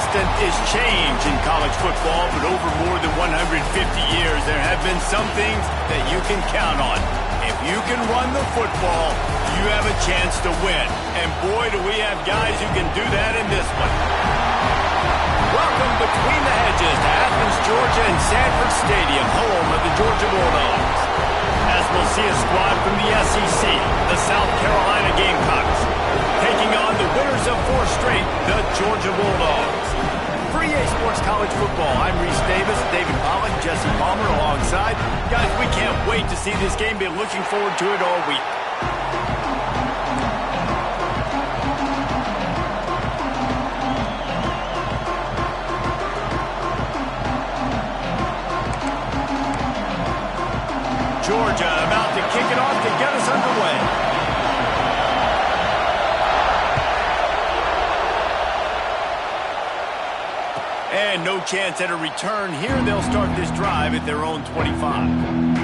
constant is change in college football, but over more than 150 years, there have been some things that you can count on. If you can run the football, you have a chance to win. And boy, do we have guys who can do that in this one. Welcome between the hedges to Athens, Georgia and Sanford Stadium, home of the Georgia Bulldogs. As we'll see a squad from the SEC, the South Carolina Gamecocks, taking on the winners of 4 straight, the Georgia Bulldogs. For EA Sports College Football, I'm Reese Davis, David Pollock, Jesse Palmer alongside. Guys, we can't wait to see this game. Been looking forward to it all week. Georgia about to kick it off to get us underway. And no chance at a return here. They'll start this drive at their own 25.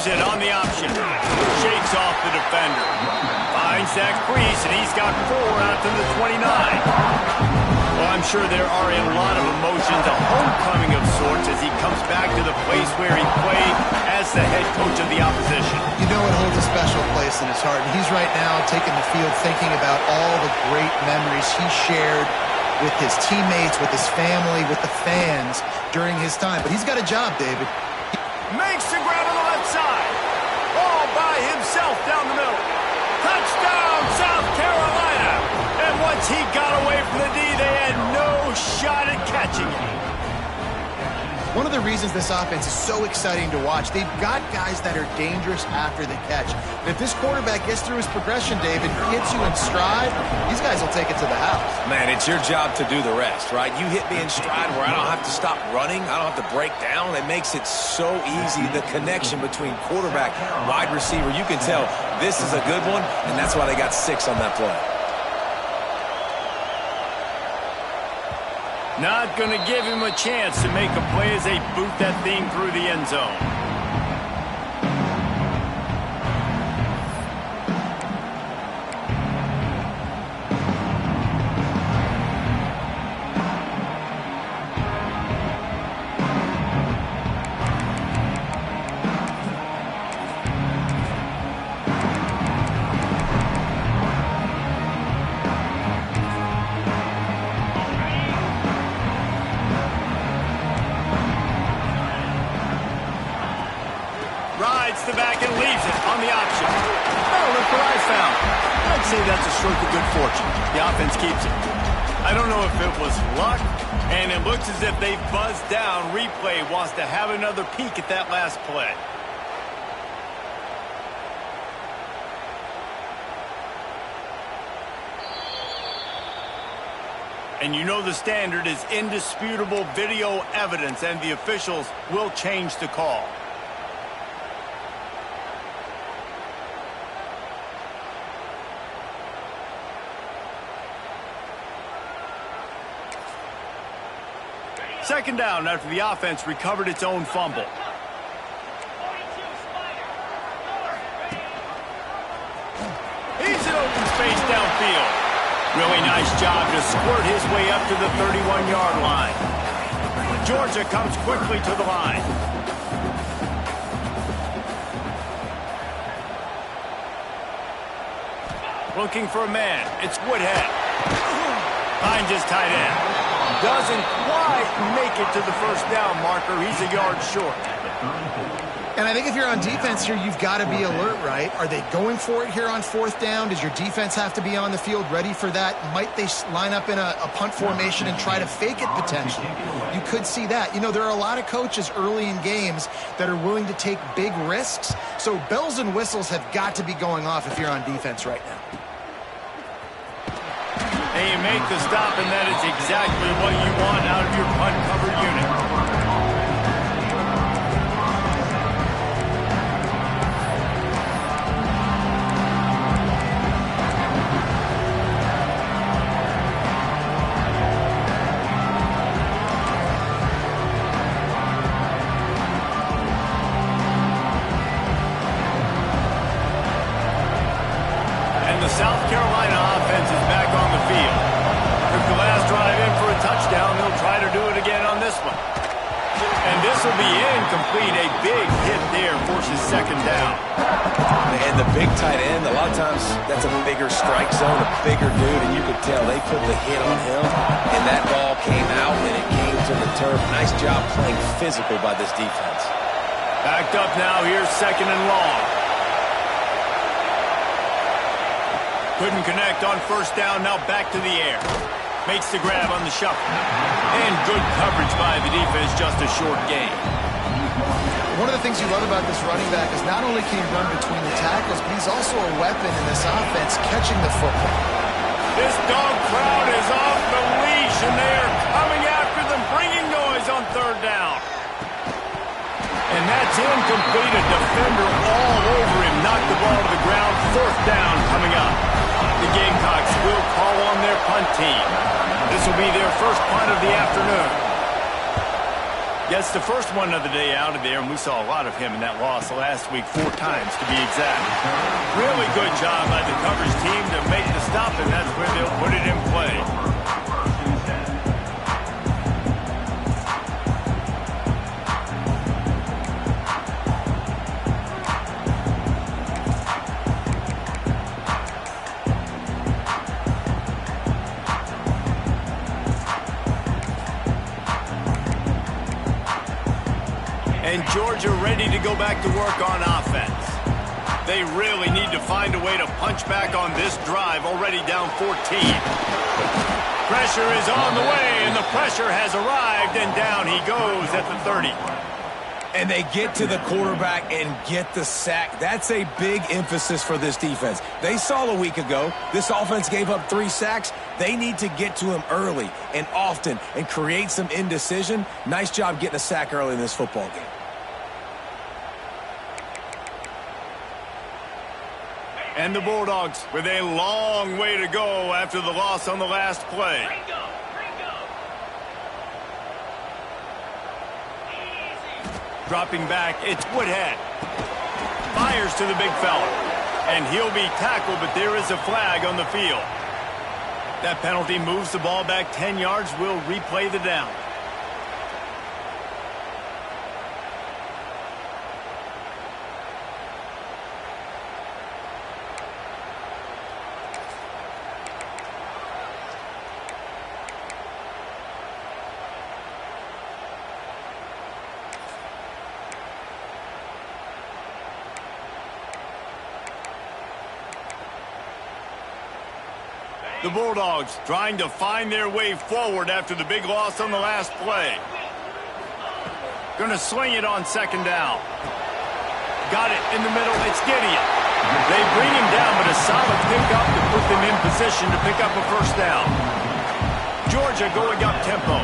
It on the option. Shakes off the defender. Finds that crease, and he's got 4 out to the 29. Well, I'm sure there are a lot of emotions, a homecoming of sorts, as he comes back to the place where he played as the head coach of the opposition. You know it holds a special place in his heart. And he's right now taking the field thinking about all the great memories he shared with his teammates, with his family, with the fans during his time. But he's got a job, David. Makes the grab on the left side. All by himself down the middle. Touchdown, South Carolina. And once he got away from the D, they had no shot at catching him. One of the reasons this offense is so exciting to watch, they've got guys that are dangerous after the catch. And if this quarterback gets through his progression, David, hits you in stride, these guys will take it to the house. Man, it's your job to do the rest, right? You hit me in stride where I don't have to stop running. I don't have to break down. It makes it so easy, the connection between quarterback, wide receiver. You can tell this is a good one, and that's why they got 6 on that play. Not going to give him a chance to make a play as they boot that thing through the end zone. Rides the back and leaves it on the option. Oh, look what I found. I'd say that's a stroke of good fortune. The offense keeps it. I don't know if it was luck, and it looks as if they buzzed down. Replay wants to have another peek at that last play. And you know the standard is indisputable video evidence, and the officials will change the call. Second down after the offense recovered its own fumble. He's in open space downfield. Really nice job to squirt his way up to the 31-yard line. Georgia comes quickly to the line. Looking for a man. It's Woodhead. Finds his tight end. Doesn't quite make it to the first down marker. He's a yard short. And I think if you're on defense here, you've got to be alert, right? Are they going for it here on 4th down? Does your defense have to be on the field ready for that? Might they line up in a punt formation and try to fake it potentially? You could see that. You know, there are a lot of coaches early in games that are willing to take big risks. So bells and whistles have got to be going off if you're on defense right now. And you make the stop, and that is exactly what you want out of your punt-covered unit. incomplete. A big hit there forces second down. And the big tight end, a lot of times that's a bigger strike zone, a bigger dude, and you could tell they put the hit on him, and that ball came out, and it came to the turf. Nice job playing physical by this defense. Backed up now. Here's second and long. Couldn't connect on first down. Now back to the air. Makes the grab on the shuffle. And good coverage by the defense. Just a short gain. One of the things you love about this running back is not only can he run between the tackles, but he's also a weapon in this offense catching the football. This dog crowd is off the leash, and they are coming after them, bringing noise on third down. And that's incomplete. A defender all over him. Knocked the ball to the ground. Fourth down coming up. The Gamecocks will call on their punt team. This will be their first punt of the afternoon. Yes, the first one of the day out of there, and we saw a lot of him in that loss last week, 4 times to be exact. Really good job by the coverage team to make the stop, and that's where they'll put it in play. And Georgia ready to go back to work on offense. They really need to find a way to punch back on this drive, already down 14. Pressure is on the way, and the pressure has arrived, and down he goes at the 30. And they get to the quarterback and get the sack. That's a big emphasis for this defense. They saw a week ago, this offense gave up 3 sacks. They need to get to him early and often and create some indecision. Nice job getting a sack early in this football game. And the Bulldogs with a long way to go after the loss on the last play. Dropping back, it's Woodhead. Fires to the big fella. And he'll be tackled, but there is a flag on the field. That penalty moves the ball back 10 yards. We'll replay the down. The Bulldogs trying to find their way forward after the big loss on the last play. Going to sling it on second down. Got it in the middle. It's Gideon. They bring him down, but a solid pickup to put them in position to pick up a first down. Georgia going up tempo.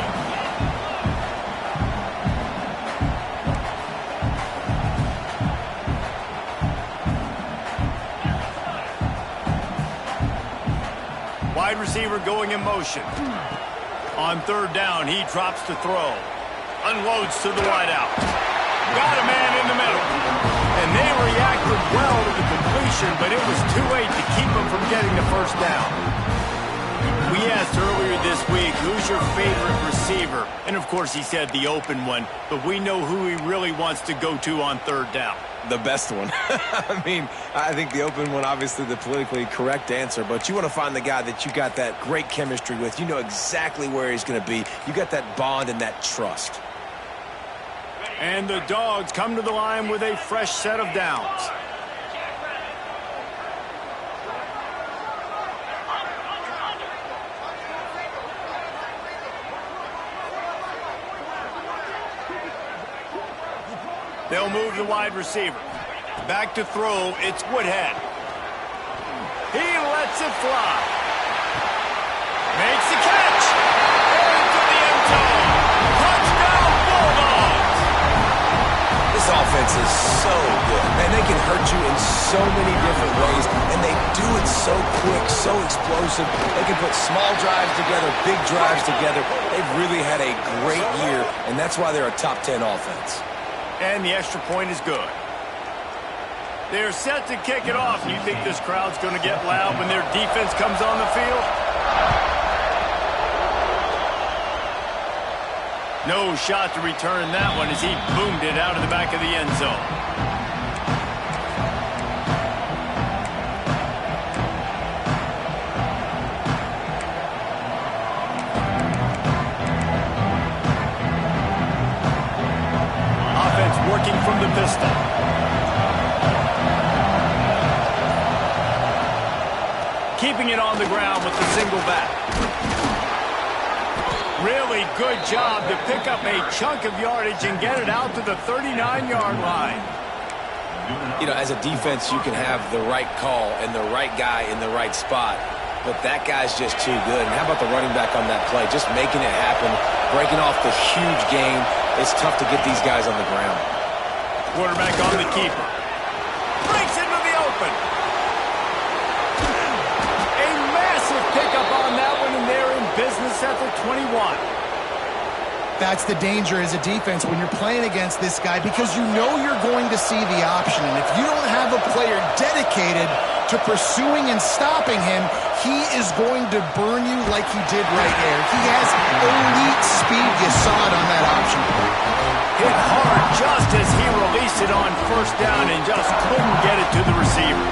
Wide receiver going in motion. On third down, he drops to throw. Unloads to the wideout. Got a man in the middle. And they reacted well to the completion, but it was too late to keep him from getting the first down. We asked earlier this week, who's your favorite receiver? And of course he said the open one, but we know who he really wants to go to on third down. The best one. I mean, I think the open one, obviously the politically correct answer, but you want to find the guy that you got that great chemistry with. You know exactly where he's going to be. You got that bond and that trust. And the Dogs come to the line with a fresh set of downs. They'll move the wide receiver. Back to throw, it's Woodhead. He lets it fly. Makes the catch. Into the end zone. Touchdown, Bulldogs. This offense is so good. Man, they can hurt you in so many different ways, and they do it so quick, so explosive. They can put small drives together, big drives together. They've really had a great year, and that's why they're a top 10 offense. And the extra point is good. They're set to kick it off. You think this crowd's going to get loud when their defense comes on the field? No shot to return that one as he boomed it out of the back of the end zone. Offense working from the pistol. Keeping it on the ground with the single back. Really good job to pick up a chunk of yardage and get it out to the 39-yard line. You know, as a defense, you can have the right call and the right guy in the right spot, but that guy's just too good. And how about the running back on that play? Just making it happen, breaking off the huge gain. It's tough to get these guys on the ground. Quarterback on the keeper. Breaks into the open. A massive pickup on that one, and they're in business at the 21. That's the danger as a defense when you're playing against this guy, because you know you're going to see the option. And if you don't have a player dedicated to pursuing and stopping him, he is going to burn you like he did right there. He has elite speed. You saw it on that option. Hit hard just as he released it on first down and just couldn't get it to the receiver.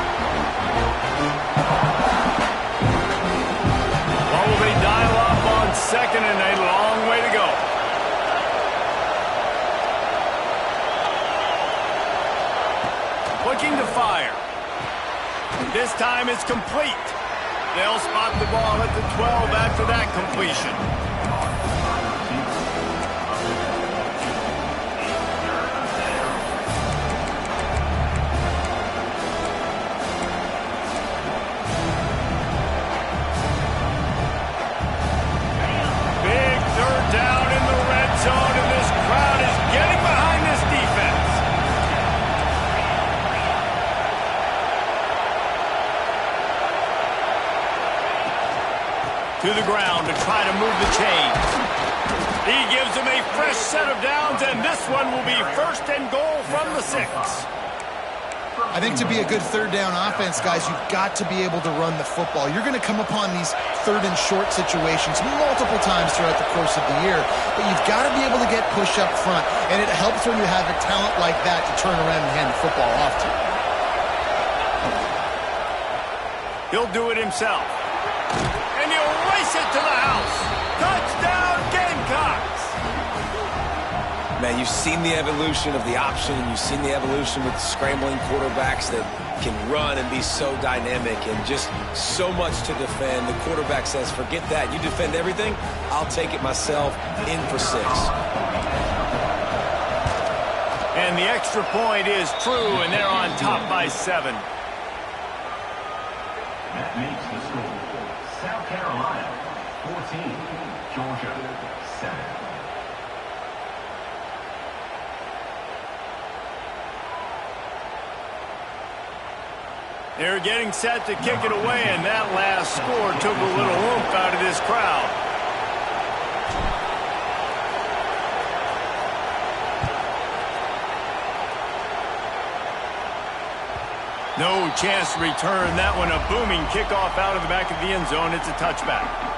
Well, will they dial up on second and a long way to go? Looking to fire. This time it's complete. They'll spot the ball at the 12 after that completion. Big third down in the red zone, and this crowd is getting behind this defense. To the ground to try to move the chains. He gives them a fresh set of downs, and this one will be first and goal from the 6. I think to be a good third down offense, guys, you've got to be able to run the football. You're going to come upon these third and short situations multiple times throughout the course of the year, but you've got to be able to get push up front, and it helps when you have a talent like that to turn around and hand the football off to. He'll do it himself. And he'll race it to the house. Touchdown, Gamecocks! Man, you've seen the evolution of the option, and you've seen the evolution with scrambling quarterbacks that can run and be so dynamic and just so much to defend. The quarterback says, forget that. You defend everything, I'll take it myself. In for 6. And the extra point is true, and they're on top by 7. That makes the score. South Carolina, 14. Georgia, 7. They're getting set to kick it away, and that last score took a little oomph out of this crowd. No chance to return that one. A booming kickoff out of the back of the end zone. It's a touchback.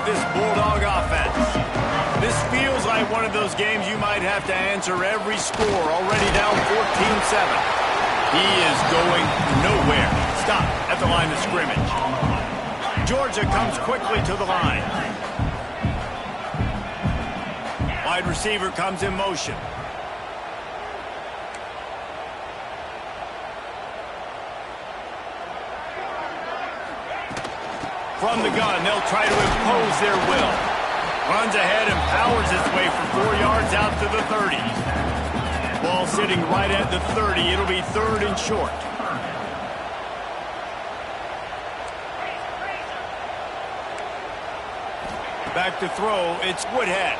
This Bulldog offense. This feels like one of those games you might have to answer every score. Already down 14-7. He is going nowhere. Stop at the line of scrimmage. Georgia comes quickly to the line. Wide receiver comes in motion. From the gun, they'll try to impose their will. Runs ahead and powers his way for 4 yards out to the 30. Ball sitting right at the 30. It'll be third and short. Back to throw, it's Woodhead.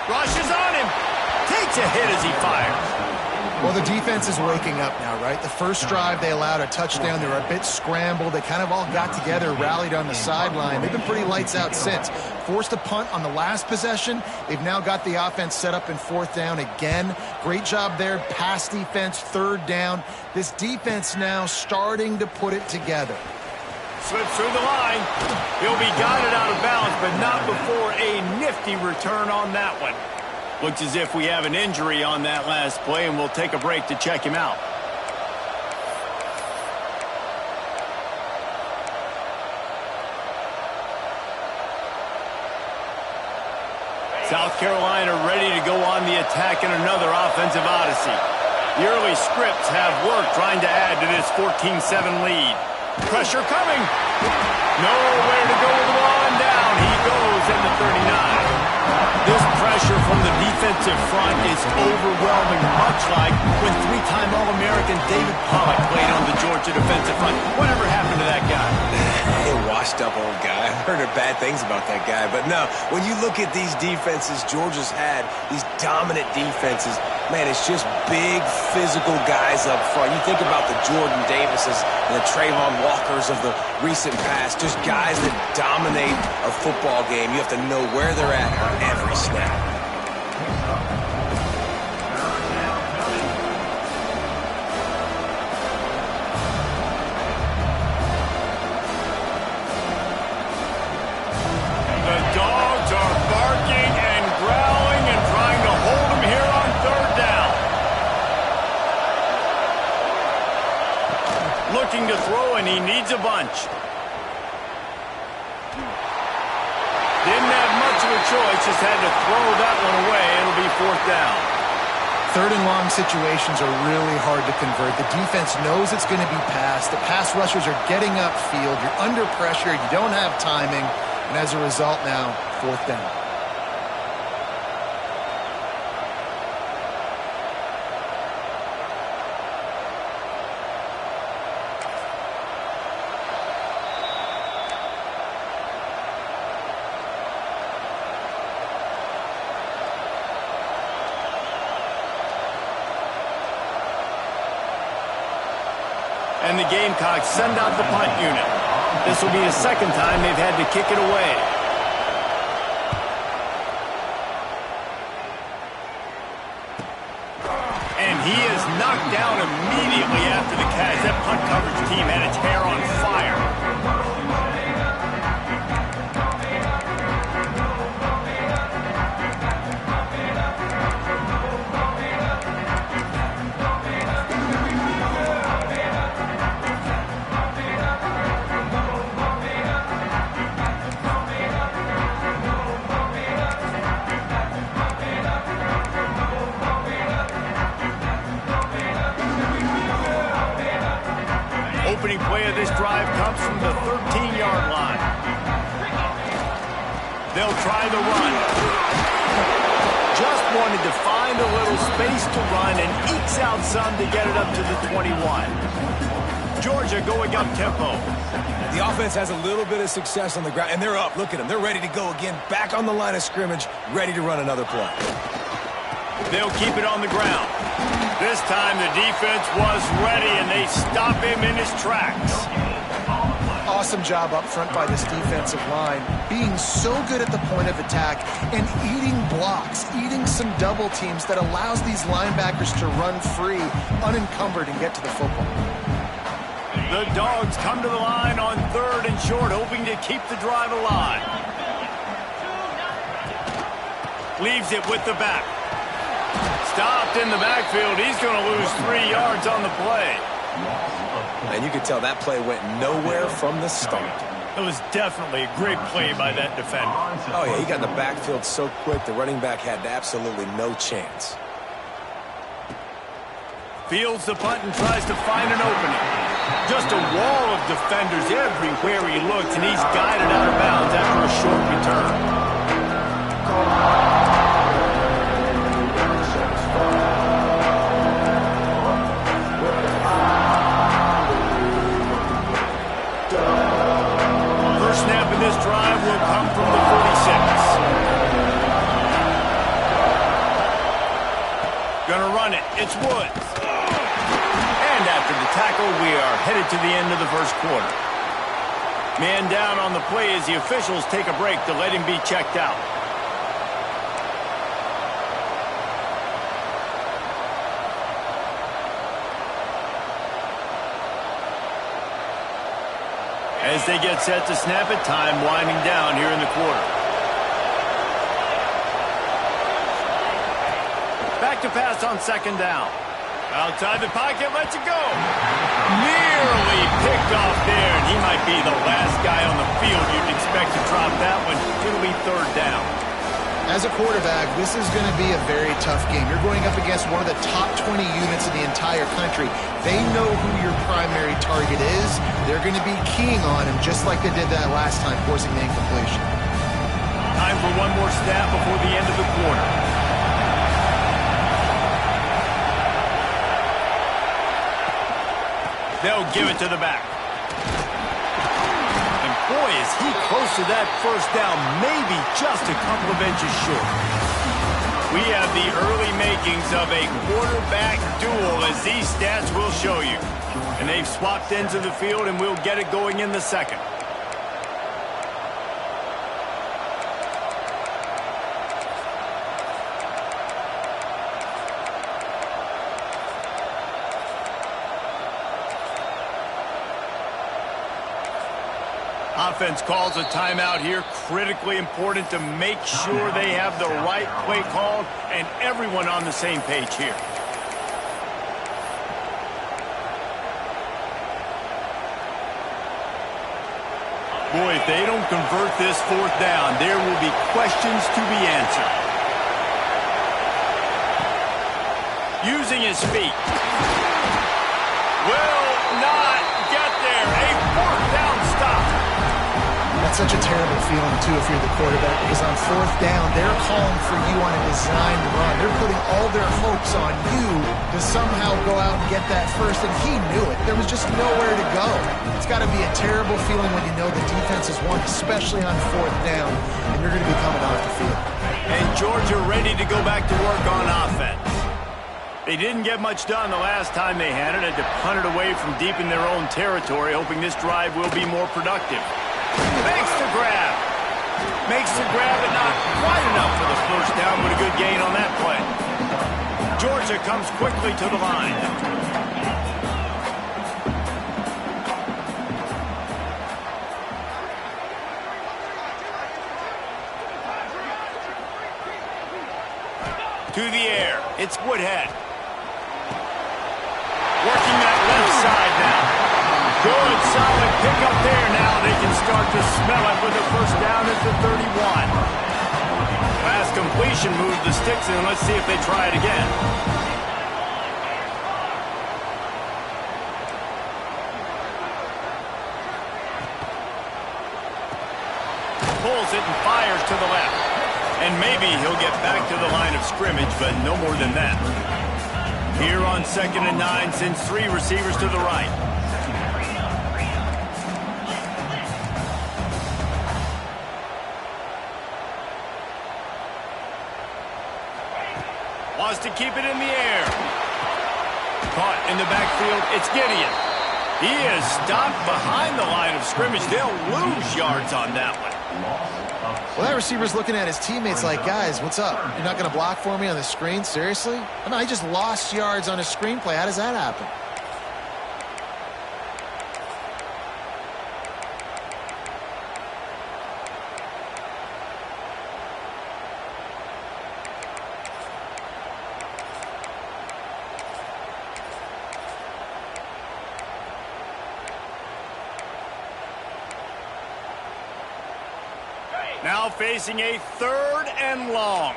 Rushes on him. Takes a hit as he fires. Well, the defense is waking up now, right? The first drive, they allowed a touchdown. They were a bit scrambled. They kind of all got together, rallied on the sideline. They've been pretty lights out since. Forced a punt on the last possession. They've now got the offense set up in fourth down again. Great job there. Pass defense, third down. This defense now starting to put it together. Slips through the line. He'll be guided out of bounds, but not before a nifty return on that one. Looks as if we have an injury on that last play, and we'll take a break to check him out. South Carolina ready to go on the attack in another offensive odyssey. The early scripts have worked trying to add to this 14-7 lead. Pressure coming. Nowhere to go with the one down. He goes in the 39. This pressure from the defensive front is overwhelming, much like when three-time All-American David Pollock played on the Georgia defensive front. Whatever happened to that guy? A washed-up old guy. I've heard bad things about that guy. But no, when you look at these defenses Georgia's had, these dominant defenses, man, it's just big, physical guys up front. You think about the Jordan Davises and the Trayvon Walkers of the recent past, just guys that dominate a football game. You have to know where they're at on every snap. The dogs are barking and growling and trying to hold him here on third down. Looking to throw, and he needs a bunch. Didn't have much of a choice, just had to throw that one away. It'll be fourth down. Third and long situations are really hard to convert. The defense knows it's going to be passed. The pass rushers are getting upfield. You're under pressure. You don't have timing. And as a result now, fourth down. And the Gamecocks send out the punt unit. This will be the second time they've had to kick it away. And he is knocked down immediately after the catch. That punt coverage team had its hair on fire. Opening play of this drive comes from the 13-yard line. They'll try the run. Just wanted to find a little space to run and ekes out some to get it up to the 21. Georgia going up tempo. The offense has a little bit of success on the ground, and they're up. Look at them. They're ready to go again. Back on the line of scrimmage, ready to run another play. They'll keep it on the ground. This time the defense was ready, and they stop him in his tracks. Awesome job up front by this defensive line, being so good at the point of attack and eating blocks, eating some double teams that allows these linebackers to run free, unencumbered, and get to the football. The Dogs come to the line on third and short, hoping to keep the drive alive. Leaves it with the back. Stopped in the backfield. He's going to lose 3 yards on the play. And you could tell that play went nowhere from the start. It was definitely a great play by that defender. Oh, yeah, he got in the backfield so quick, the running back had absolutely no chance. Fields the punt and tries to find an opening. Just a wall of defenders everywhere he looks, and he's guided out of bounds after a short return. This drive will come from the 46. Gonna run it. It's Woods. And after the tackle, we are headed to the end of the first quarter. Man down on the play as the officials take a break to let him be checked out. As they get set to snap it, time winding down here in the quarter. Back to pass on second down. Outside the pocket, lets it go. Nearly picked off there, and he might be the last guy on the field you'd expect to drop that one. It'll be third down. As a quarterback, this is going to be a very tough game. You're going up against one of the top 20 units in the entire country. They know who your primary target is. They're going to be keying on him just like they did that last time, forcing the incompletion. Time for one more snap before the end of the quarter. They'll give it to the back. And boy, is he close to that first down, maybe just a couple of inches short. We have the early makings of a quarterback duel, as these stats will show you. And they've swapped ends of the field, and we'll get it going in the second. Offense calls a timeout here. Critically important to make sure they have the right play called and everyone on the same page here. Boy, if they don't convert this fourth down, there will be questions to be answered. Using his feet. Will not get there. A fourth down stop. That's such a terrible feeling, too, if you're the quarterback, because on fourth down, they're calling for you on a designed run. They're putting all their hopes on you to somehow go out and get that first, and he knew it. There was just nowhere to go. It's got to be a terrible feeling when you know the defense has won, especially on fourth down, and you're going to be coming off the field. And Georgia ready to go back to work on offense. They didn't get much done the last time they had it. Had to punt it away from deep in their own territory, hoping this drive will be more productive. Makes the grab. Makes the grab, but not quite enough for the first down, but a good gain on that play. Georgia comes quickly to the line. To the air. It's Woodhead. Working that left side now. Good, solid pickup there. Now they can start to smell it with the first down at the 31. Last completion moved the sticks in. Let's see if they try it again. Pulls it and fires to the left. And maybe he'll get back to the line of scrimmage, but no more than that. Here on 2nd and 9, sends 3 receivers to the right. Wants to keep it in the air. Caught in the backfield, it's Gideon. He is stopped behind the line of scrimmage. They'll lose yards on that one. Well, that receiver's looking at his teammates like, guys, what's up? You're not going to block for me on the screen? Seriously? Oh, no, I just lost yards on a screenplay. How does that happen? Now facing a 3rd and long.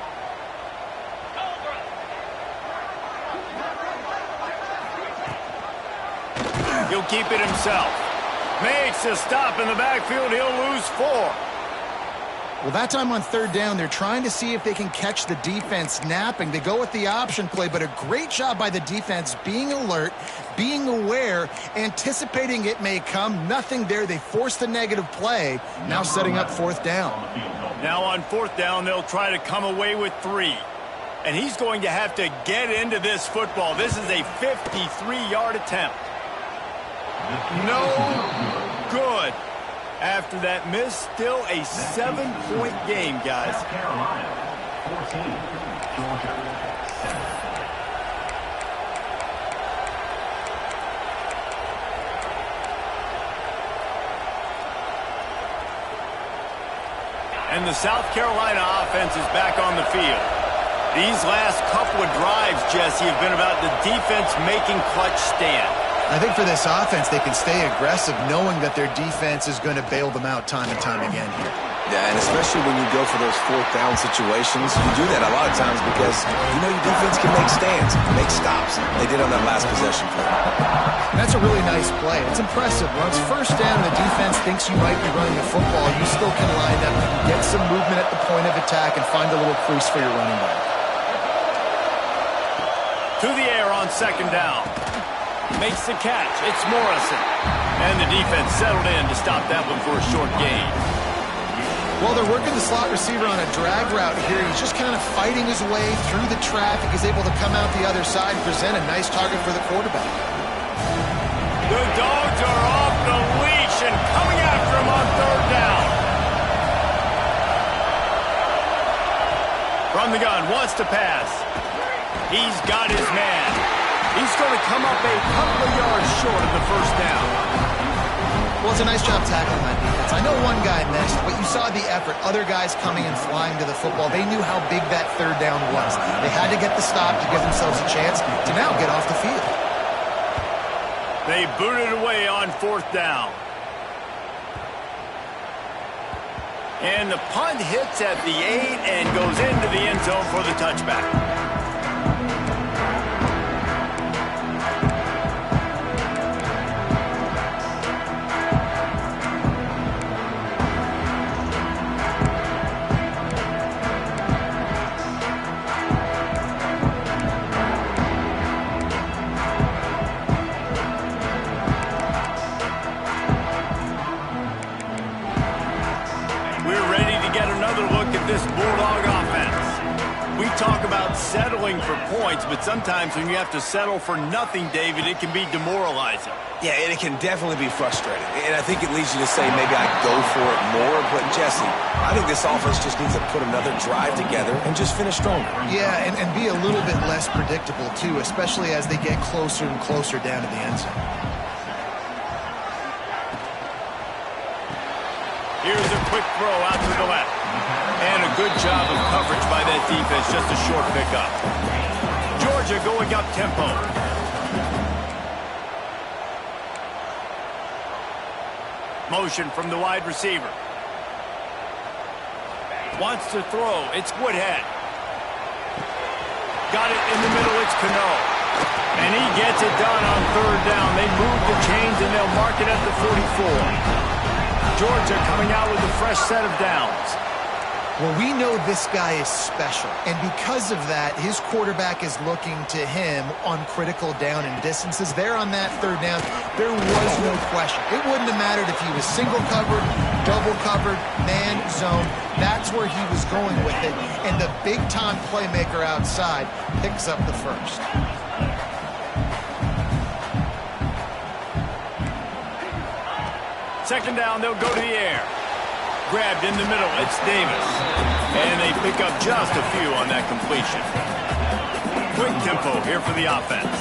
He'll keep it himself. Makes a stop in the backfield. He'll lose 4. Well, that time on 3rd down, they're trying to see if they can catch the defense napping. They go with the option play, but a great job by the defense being alert, being aware, anticipating it may come. Nothing there. They forced the negative play, now setting up 4th down. Now on 4th down, they'll try to come away with 3. and he's going to have to get into this football. This is a 53-yard attempt. No good. After that miss, still a 7-point game, guys. South Carolina, 14. Georgia, 7. And the South Carolina offense is back on the field. These last couple of drives, Jesse, have been about the defense making clutch stand. I think for this offense, they can stay aggressive knowing that their defense is going to bail them out time and time again here. Yeah, and especially when you go for those fourth down situations, you do that a lot of times because you know your defense can make stands, make stops. They did on that last possession play. That's a really nice play. It's impressive. Once first down, the defense thinks you might be running the football. You still can line up, you can get some movement at the point of attack, and find a little crease for your running back. To the air on second down. Makes the catch. It's Morrison. And the defense settled in to stop that one for a short gain. Well, they're working the slot receiver on a drag route here. He's just kind of fighting his way through the traffic. He's able to come out the other side and present a nice target for the quarterback. The Dogs are off the leash and coming after him on third down. From the gun, wants to pass. He's got his man. He's going to come up a couple of yards short of the first down. Well, it's a nice job tackling that defense. I know one guy missed, but you saw the effort. Other guys coming and flying to the football. They knew how big that third down was. They had to get the stop to give themselves a chance to now get off the field. They booted away on fourth down. And the punt hits at the 8 and goes into the end zone for the touchback. This Bulldog offense. We talk about settling for points, but sometimes when you have to settle for nothing, David, it can be demoralizing. Yeah, and it can definitely be frustrating. And I think it leads you to say maybe I go for it more. But, Jesse, I think this offense just needs to put another drive together and just finish stronger. Yeah, and be a little bit less predictable, too, especially as they get closer and closer down to the end zone. Here's a quick throw out to the left. And a good job of coverage by that defense, just a short pickup. Georgia going up tempo. Motion from the wide receiver. Wants to throw. It's Woodhead. Got it in the middle. It's Cano. And he gets it done on third down. They move the chains and they'll mark it at the 44. Georgia coming out with a fresh set of downs. Well, we know this guy is special, and because of that, his quarterback is looking to him on critical down and distances. There on that third down, there was no question. It wouldn't have mattered if he was single covered, double covered, man, zone. That's where he was going with it, and the big-time playmaker outside picks up the first. Second down, they'll go to the air. Grabbed in the middle, it's Davis. And they pick up just a few on that completion. Quick tempo here for the offense.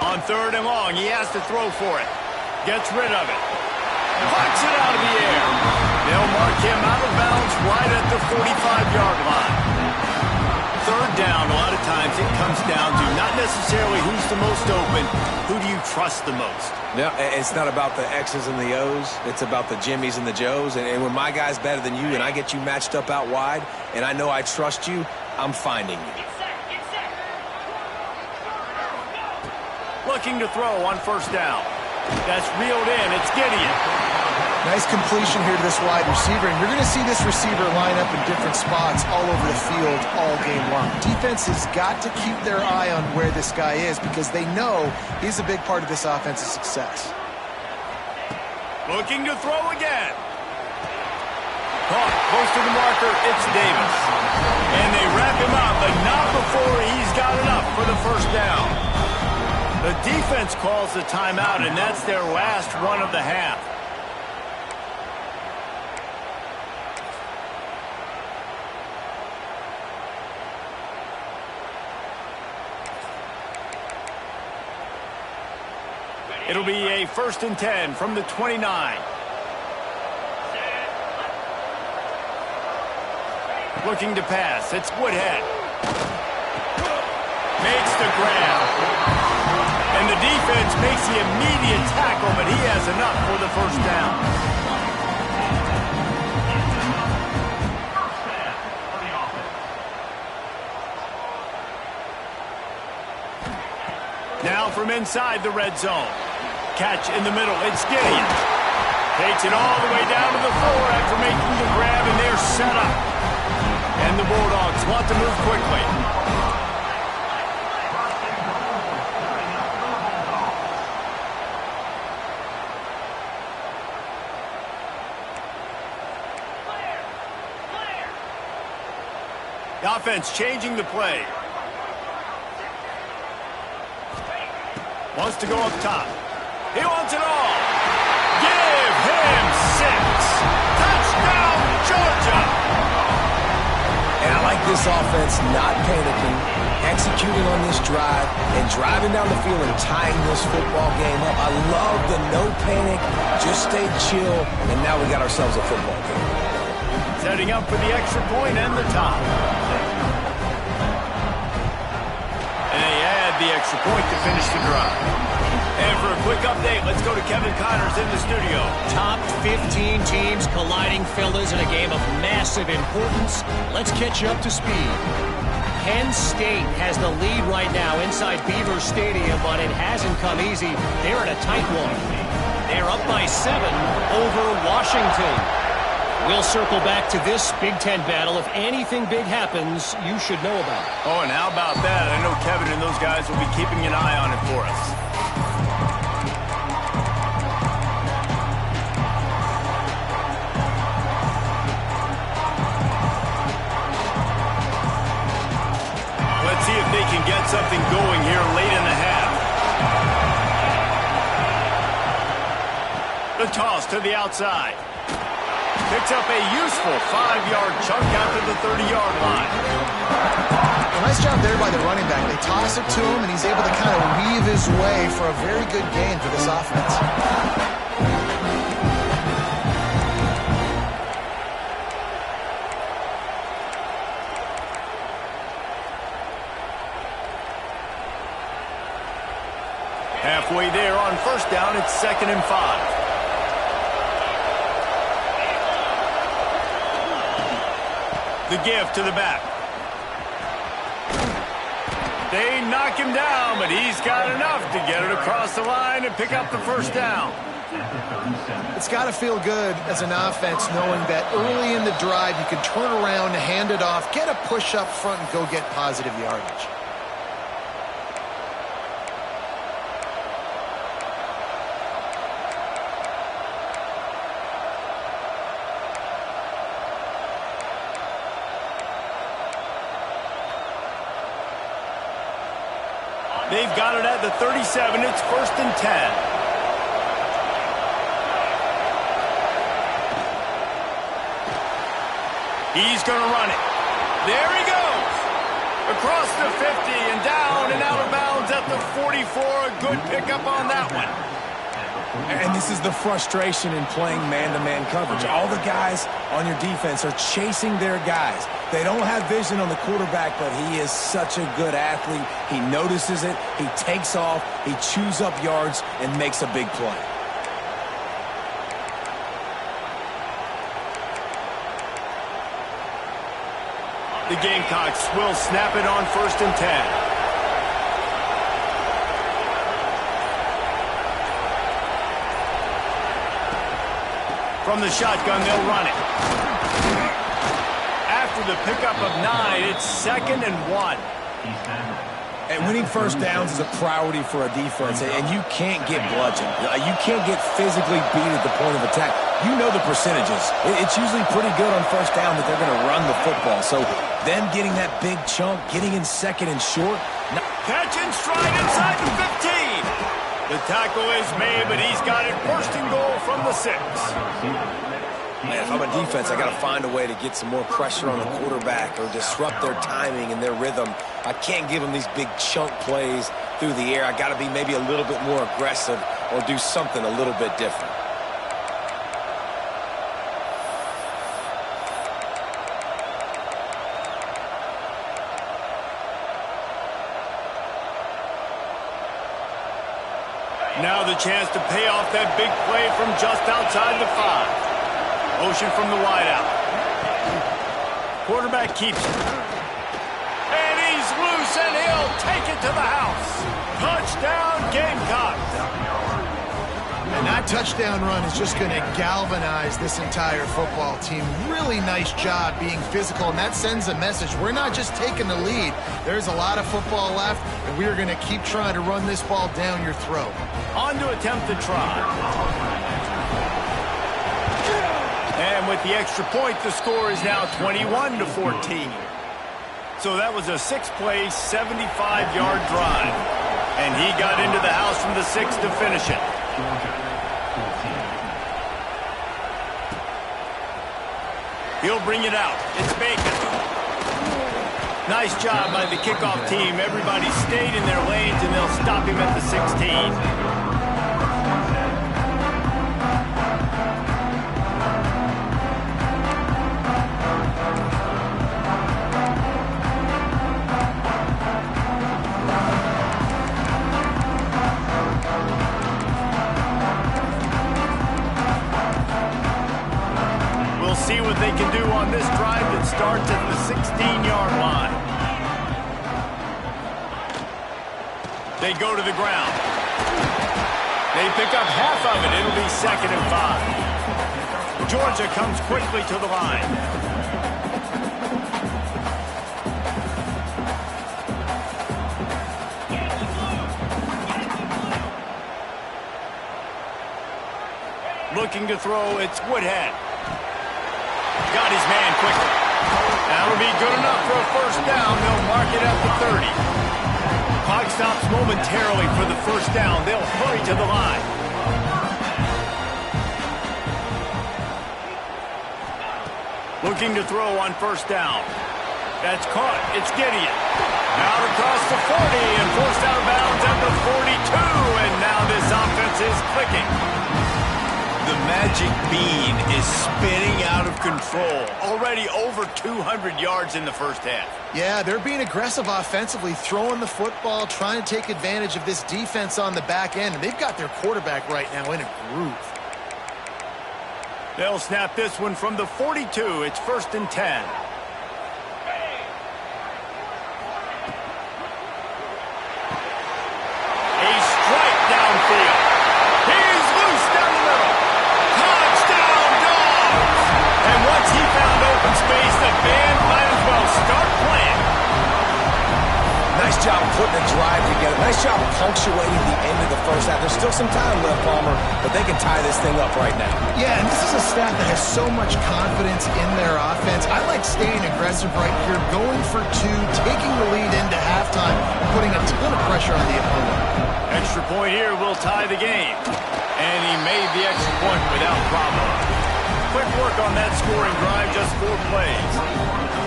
On third and long, he has to throw for it. Gets rid of it. Pucks it out of the air. They'll mark him out of bounds right at the 45-yard line. Third down, a lot of times it comes down to not necessarily who's the most open, who do you trust the most? Yeah, it's not about the X's and the O's. It's about the Jimmies and the Joes. And when my guy's better than you and I get you matched up out wide and I know I trust you, I'm finding you. Looking to throw on first down. That's reeled in. It's Gideon. Nice completion here to this wide receiver, and you're going to see this receiver line up in different spots all over the field all game long. Defense has got to keep their eye on where this guy is because they know he's a big part of this offense's success. Looking to throw again. Caught close to the marker, it's Davis. And they wrap him up, but not before he's got enough for the first down. The defense calls the timeout, and that's their last one of the half. It'll be a 1st and 10 from the 29. Looking to pass. It's Woodhead. Makes the grab. And the defense makes the immediate tackle, but he has enough for the first down. Now from inside the red zone. Catch in the middle. It's Gideon. Takes it all the way down to the 4 after making the grab, and they're set up. And the Bulldogs want to move quickly. The offense changing the play. Wants to go up top. He wants it all. Give him 6. Touchdown, Georgia. And I like this offense not panicking, executing on this drive, and driving down the field and tying this football game up. I love the no panic, just stay chill, and now we got ourselves a football game. Setting up for the extra point and the top. And they add the extra point to finish the drive. And for a quick update, let's go to Kevin Connors in the studio. Top 15 teams colliding, fellas, in a game of massive importance. Let's catch you up to speed. Penn State has the lead right now inside Beaver Stadium, but it hasn't come easy. They're in a tight one. They're up by 7 over Washington. We'll circle back to this Big Ten battle. If anything big happens, you should know about it. Oh, and how about that? I know Kevin and those guys will be keeping an eye on it for us. Let's see if they can get something going here late in the half. The toss to the outside. Picks up a useful 5-yard chunk out to the 30-yard line. Well, nice job there by the running back. They toss it to him, and he's able to kind of weave his way for a very good gain for this offense. Halfway there on first down, it's 2nd and 5. The give to the back. They knock him down, but he's got enough to get it across the line and pick up the first down. It's got to feel good as an offense knowing that early in the drive you can turn around, hand it off, get a push up front, and go get positive yardage. They've got it at the 37. It's 1st and 10. He's going to run it. There he goes. Across the 50 and down and out of bounds at the 44. A good pickup on that one. And this is the frustration in playing man-to-man coverage. All the guys on your defense are chasing their guys. They don't have vision on the quarterback, but he is such a good athlete. He notices it, he takes off, he chews up yards, and makes a big play. The Gamecocks will snap it on 1st and 10. From the shotgun, they'll run it. After the pickup of 9, it's 2nd and 1. And winning first downs is a priority for a defense, and you can't get bludgeoned. You can't get physically beat at the point of attack. You know the percentages. It's usually pretty good on first down that they're going to run the football. So them getting that big chunk, getting in second and short. Catch and stride inside the 15. The tackle is made, but he's got it first and goal from the 6. Man, if I'm a defense, I got to find a way to get some more pressure on the quarterback or disrupt their timing and their rhythm. I can't give them these big chunk plays through the air. I got to be maybe a little bit more aggressive or do something a little bit different. Now the chance to pay off that big play from just outside the 5. Motion from the wideout. Quarterback keeps it. And he's loose, and he'll take it to the house. Touchdown, Gamecocks. And that touchdown run is just going to galvanize this entire football team. Really nice job being physical, and that sends a message. We're not just taking the lead. There's a lot of football left, and we are going to keep trying to run this ball down your throat. On to attempt the try. And with the extra point, the score is now 21-14. So that was a 6-play, 75-yard drive. And he got into the house from the 6 to finish it. He'll bring it out. It's Bacon. Nice job by the kickoff team. Everybody stayed in their lanes, and they'll stop him at the 16. See what they can do on this drive that starts at the 16-yard line. They go to the ground. They pick up half of it. It'll be 2nd and 5. Georgia comes quickly to the line. Looking to throw, it's Woodhead. Got his man quickly. That'll be good enough for a first down. They'll mark it at the 30. Clock stops momentarily for the first down. They'll hurry to the line. Looking to throw on first down. That's caught. It's Gideon. Out across the 40 and forced out of bounds at the 42. And now this offense is clicking. The magic bean is spinning out of control. Already over 200 yards in the first half. Yeah, they're being aggressive offensively, throwing the football, trying to take advantage of this defense on the back end. And they've got their quarterback right now in a groove. They'll snap this one from the 42. It's 1st and 10. A strike downfield. He's loose down the middle. Touchdown, Dogs! And once he found open space, the band might as well start playing. Nice job putting the drive together. Nice job punctuating the end of the first half. There's still some time left, Palmer, but they can tie this thing up right now. Yeah, and this is a staff that has so much confidence in their offense. I like staying aggressive right here, going for 2, taking the lead into halftime, and putting a ton of pressure on the opponent. Extra point here will tie the game. And he made the extra point without problem. Quick work on that scoring drive, just 4 plays.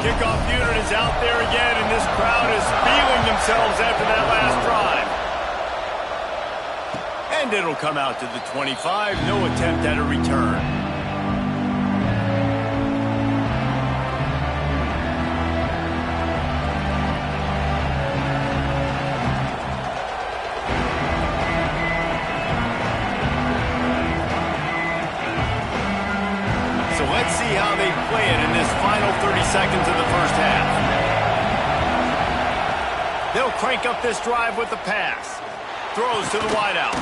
Kickoff unit is out there again, and this crowd is feeling themselves after that last drive. And it'll come out to the 25. No attempt at a return. So let's see how they play it in this final 30 seconds of the first half. They'll crank up this drive with the pass. Throws to the wideout.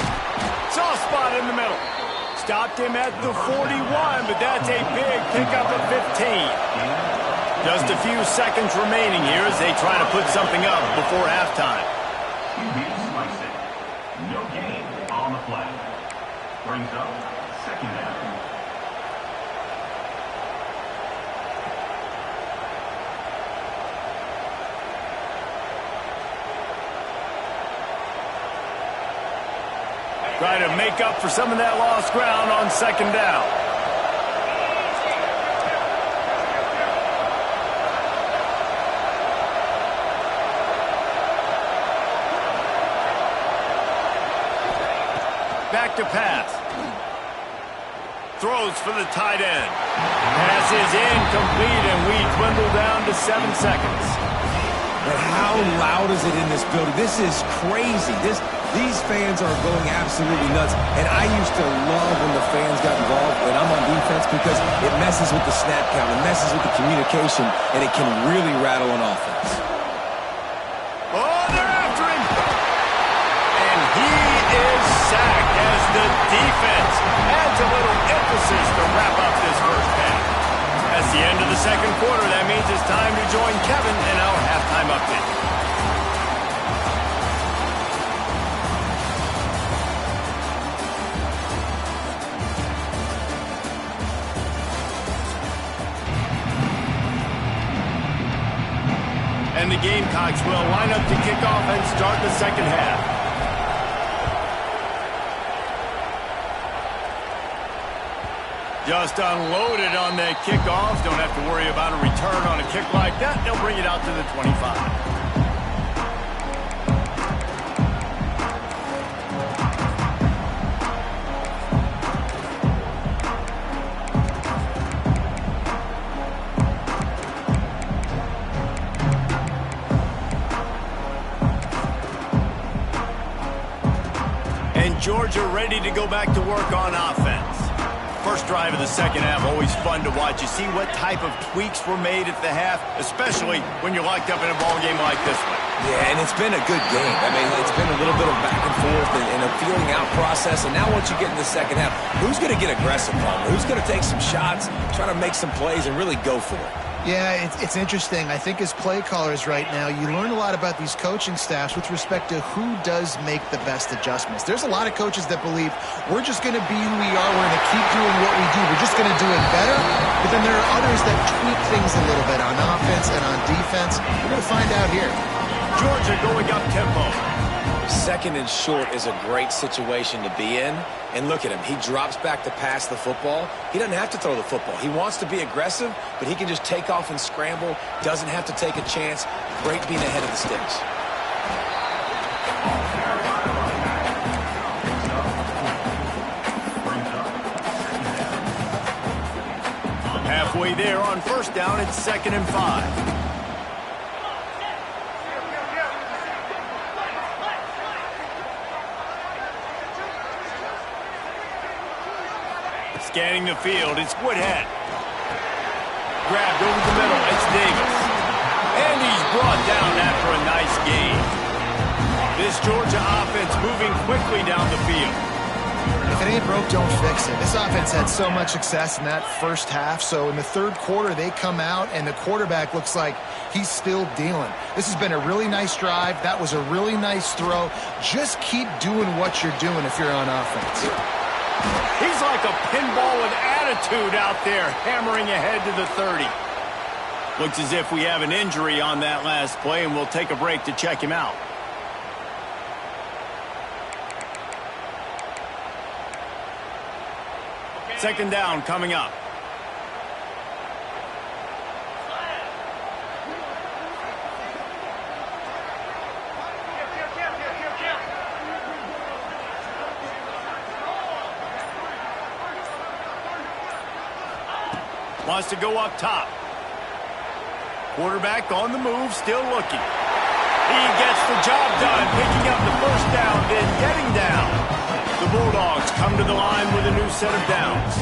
Soft spot in the middle. Stopped him at the 41, but that's a big pickup of 15. Just a few seconds remaining here as they try to put something up before halftime. QB slicing. No gain on the play. Brings up second down. Try to make up for some of that lost ground on second down. Back to pass. Throws for the tight end. Pass is incomplete, and we dwindle down to 7 seconds. But how loud is it in this building? This is crazy. These fans are going absolutely nuts. And I used to love when the fans got involved when I'm on defense because it messes with the snap count, it messes with the communication, and it can really rattle an offense. Oh, they're after him. And he is sacked as the defense adds a little emphasis to wrap up this first half. That's the end of the second quarter. That means it's time to join Kevin in our halftime update. And the Gamecocks will line up to kick off and start the second half. Just unloaded on that kickoff. Don't have to worry about a return on a kick like that. They'll bring it out to the 25. Georgia ready to go back to work on offense. First drive of the second half, always fun to watch. You see what type of tweaks were made at the half, especially when you're locked up in a ball game like this one. Yeah, and it's been a good game. I mean, it's been a little bit of back and forth and a feeling out process. And now once you get in the second half, who's going to get aggressive on it? Who's going to take some shots, try to make some plays, and really go for it? Yeah, it's interesting. I think as play callers right now, you learn a lot about these coaching staffs with respect to who does make the best adjustments. There's a lot of coaches that believe we're just going to be who we are. We're going to keep doing what we do. We're just going to do it better. But then there are others that tweak things a little bit on offense and on defense. We're going to find out here. Georgia going up tempo. Second and short is a great situation to be in. And look at him. He drops back to pass the football. He doesn't have to throw the football. He wants to be aggressive, but he can just take off and scramble. Doesn't have to take a chance. Great being ahead of the sticks. Halfway there on first down, it's 2nd and 5. Scanning the field, it's Woodhead. Grabbed over the middle, it's Davis. And he's brought down after a nice gain. This Georgia offense moving quickly down the field. If it ain't broke, don't fix it. This offense had so much success in that first half, so in the third quarter, they come out, and the quarterback looks like he's still dealing. This has been a really nice drive. That was a really nice throw. Just keep doing what you're doing if you're on offense. He's like a pinball with attitude out there, hammering ahead to the 30. Looks as if we have an injury on that last play, and we'll take a break to check him out. Second down coming up. Wants to go up top. Quarterback on the move, still looking. He gets the job done, picking up the first down, then getting down. The Bulldogs come to the line with a new set of downs.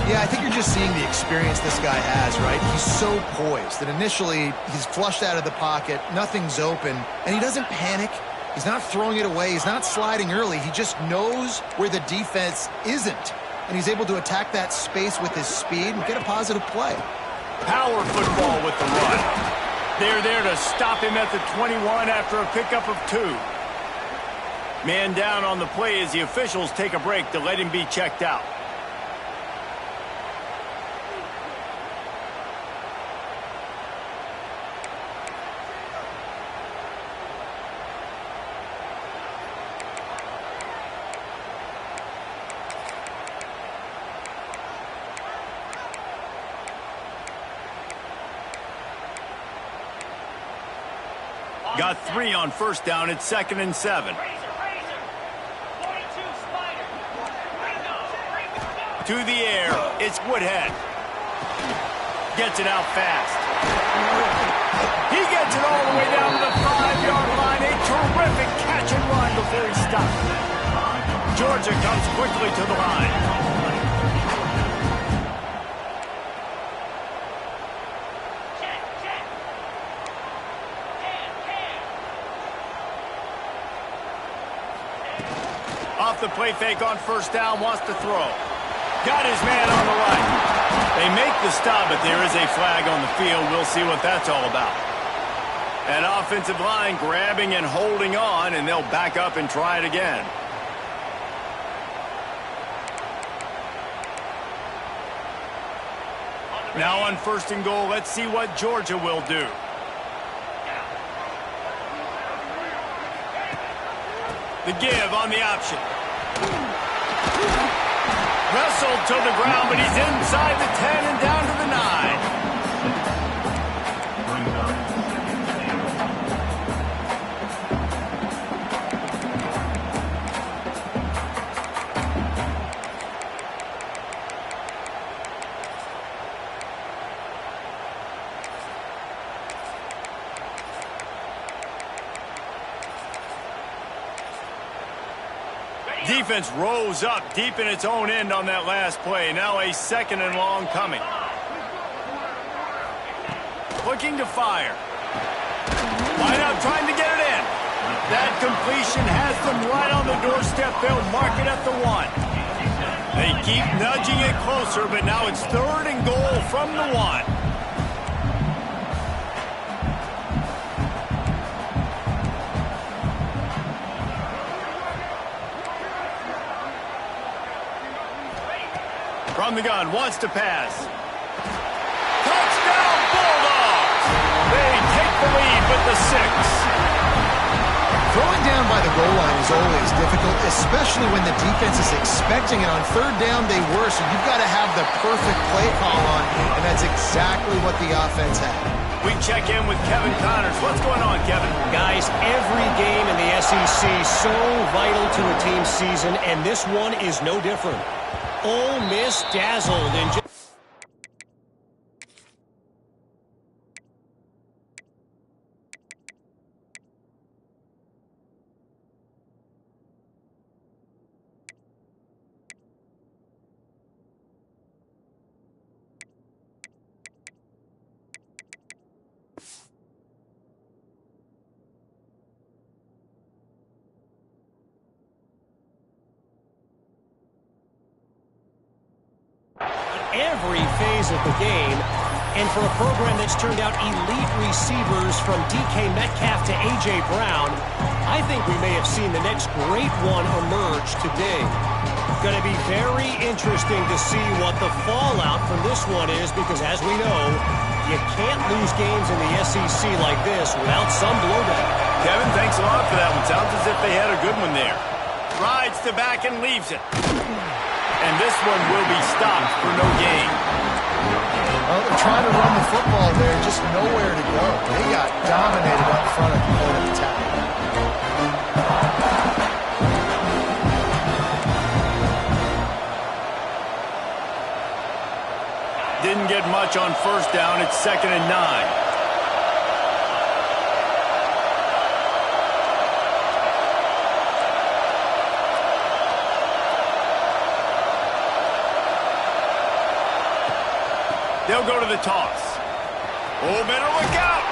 Yeah, I think you're just seeing the experience this guy has, right? He's so poised that initially he's flushed out of the pocket, nothing's open, and he doesn't panic. He's not throwing it away. He's not sliding early. He just knows where the defense isn't. And he's able to attack that space with his speed and get a positive play. Power football with the run. They're there to stop him at the 21 after a pickup of 2. Man down on the play as the officials take a break to let him be checked out. Got 3 on first down. It's 2nd and 7. To the air, it's Woodhead. Gets it out fast. He gets it all the way down to the 5-yard line. A terrific catch and run before he stopped. Georgia comes quickly to the line. Off the play fake on first down, wants to throw. Got his man on the right. They make the stop, but there is a flag on the field. We'll see what that's all about. An offensive line grabbing and holding on, and they'll back up and try it again. Now on 1st and goal, let's see what Georgia will do. The give on the option. Wrestled to the ground, but he's inside the 10 and down to the 9. Defense rose up deep in its own end on that last play. Now a 2nd and long coming. Looking to fire. Line up trying to get it in. That completion has them right on the doorstep. They'll mark it at the 1. They keep nudging it closer, but now it's 3rd and goal from the 1. From the gun, wants to pass. Touchdown, Bulldogs! They take the lead with the 6. Throwing down by the goal line is always difficult, especially when the defense is expecting it. On 3rd down, they were, so you've got to have the perfect play call on, and that's exactly what the offense had. We check in with Kevin Connors. What's going on, Kevin? Guys, every game in the SEC so vital to a team's season, and this one is no different. Ole Miss dazzled in every phase of the game, and for a program that's turned out elite receivers from DK Metcalf to A.J. Brown, I think we may have seen the next great one emerge today. Going to be very interesting to see what the fallout from this one is, because as we know, you can't lose games in the SEC like this without some blowback. Kevin, thanks a lot for that one. Sounds as if they had a good one there. Rides to back and leaves it. And this one will be stopped for no gain. Well, they're trying to run the football there, just nowhere to go. They got dominated up front at the point of attack. Didn't get much on first down. It's 2nd and 9. They'll go to the toss. Oh, better look out.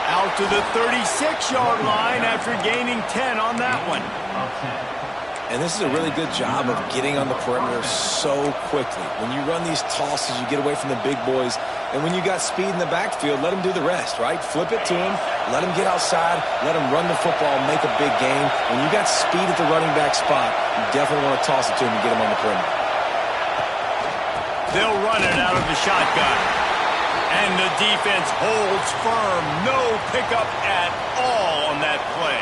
Out to the 36-yard line after gaining 10 on that one. And this is a really good job of getting on the perimeter so quickly. When you run these tosses, you get away from the big boys. And when you got speed in the backfield, let him do the rest, right? Flip it to him, let him get outside, let him run the football and make a big gain. When you got speed at the running back spot, you definitely want to toss it to him and get him on the perimeter. They'll run it out of the shotgun. And the defense holds firm. No pickup at all on that play.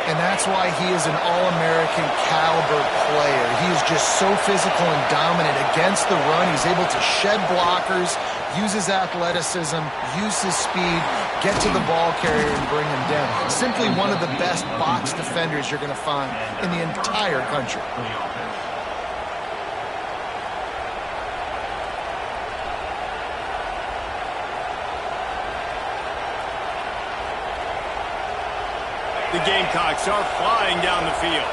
And that's why he is an All-American caliber player. He is just so physical and dominant against the run. He's able to shed blockers, use his athleticism, use his speed, get to the ball carrier and bring him down. Simply one of the best box defenders you're going to find in the entire country. The Gamecocks are flying down the field.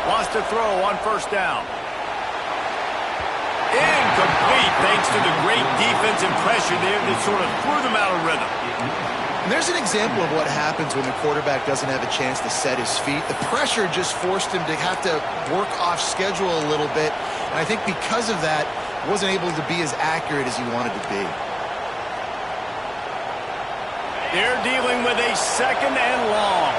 Wants to throw on first down. Incomplete thanks to the great defensive pressure there that sort of threw them out of rhythm. And there's an example of what happens when the quarterback doesn't have a chance to set his feet. The pressure just forced him to have to work off schedule a little bit. And I think because of that, wasn't able to be as accurate as he wanted to be. They're dealing with a second and long.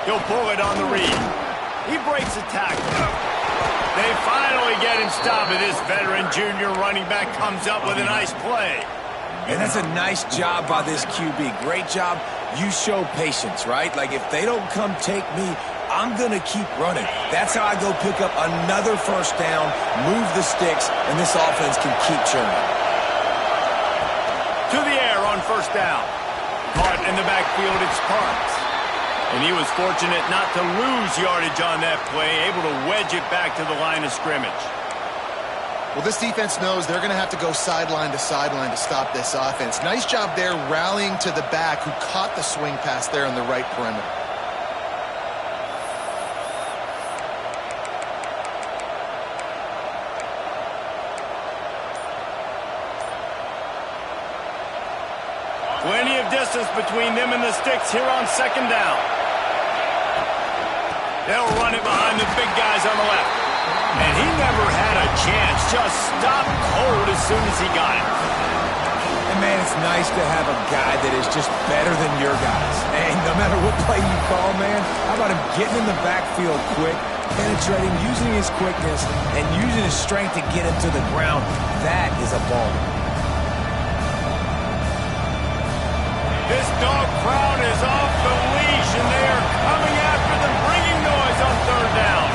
He'll pull it on the read. He breaks a tackle. They finally get him stopped, and this veteran junior running back comes up with a nice play. And that's a nice job by this QB. Great job. You show patience, right? Like, if they don't come take me, I'm going to keep running. That's how I go pick up another first down, move the sticks, and this offense can keep churning. To the air on first down. Caught in the backfield, it's Parks. And he was fortunate not to lose yardage on that play, able to wedge it back to the line of scrimmage. Well, this defense knows they're going to have to go sideline to sideline to stop this offense. Nice job there rallying to the back who caught the swing pass there on the right perimeter. Plenty of distance between them and the sticks here on second down. They'll run it behind the big guys on the left. And he never had a chance. Just stopped cold as soon as he got it. And, man, it's nice to have a guy that is just better than your guys. And no matter what play you call, man, how about him getting in the backfield quick, penetrating, using his quickness, and using his strength to get him to the ground. That is a ball. This dog crowd is off the leash, and they are coming after them, bringing noise on third down.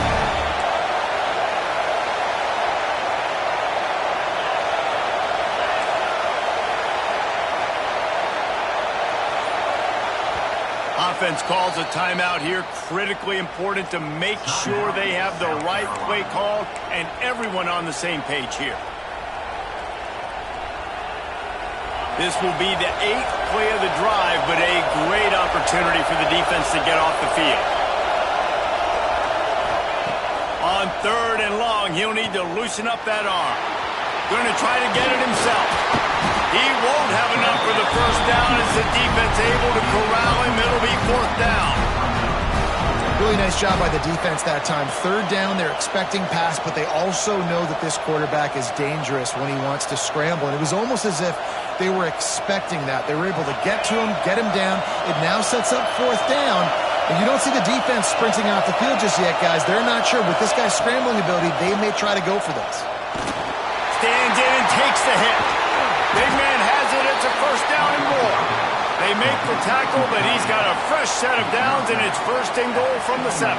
Offense calls a timeout here. Critically important to make sure they have the right play call and everyone on the same page here. This will be the 8th play of the drive, but a great opportunity for the defense to get off the field. On third and long, he'll need to loosen up that arm. Going to try to get it himself. He won't have enough for the first down as the defense able to corral him. It'll be fourth down. Really nice job by the defense that time. Third down, they're expecting pass, but they also know that this quarterback is dangerous when he wants to scramble. And it was almost as if they were expecting that. They were able to get to him, get him down. It now sets up fourth down. And you don't see the defense sprinting off the field just yet, guys. They're not sure. With this guy's scrambling ability, they may try to go for this. Stands in and takes the hit. Big man has it. It's a first down and more. They make the tackle, but he's got a fresh set of downs, and it's first and goal from the 7.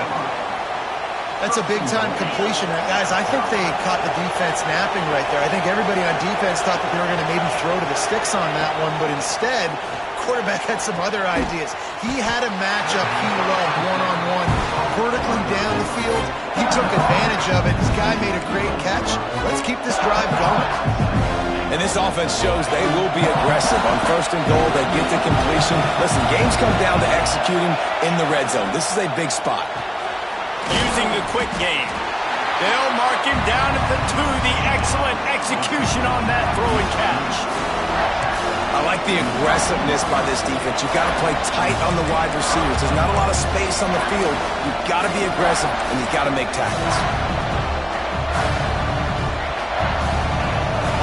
That's a big-time completion. Guys, I think they caught the defense napping right there. I think everybody on defense thought that they were going to maybe throw to the sticks on that one, but instead, quarterback had some other ideas. He had a matchup he loved one-on-one, vertically down the field. He took advantage of it. This guy made a great catch. Let's keep this drive going. And this offense shows they will be aggressive. On first and goal, they get the completion. Listen, games come down to executing in the red zone. This is a big spot. Using the quick game. They'll mark him down at the 2. The excellent execution on that throw and catch. I like the aggressiveness by this defense. You've got to play tight on the wide receivers. There's not a lot of space on the field. You've got to be aggressive, and you've got to make tackles.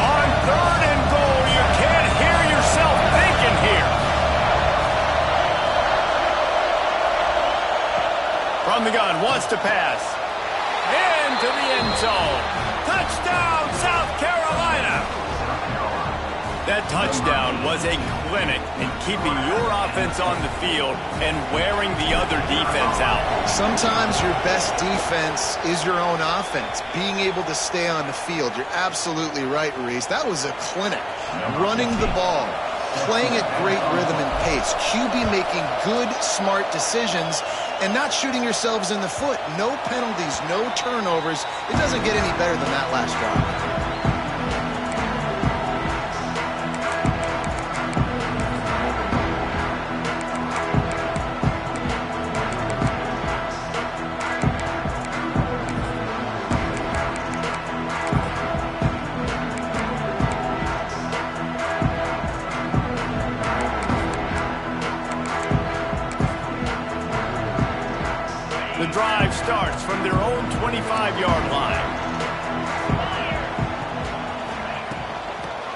On 3rd and goal, you can't hear yourself thinking here. From the gun, wants to pass. Into the end zone. Touchdown, South Carolina. That touchdown was a clinic in keeping your offense on the field and wearing the other defense out. Sometimes your best defense is your own offense, being able to stay on the field. You're absolutely right, Reese. That was a clinic. Running the ball, playing at great rhythm and pace. QB making good, smart decisions and not shooting yourselves in the foot. No penalties, no turnovers. It doesn't get any better than that last drive. The drive starts from their own 25-yard line.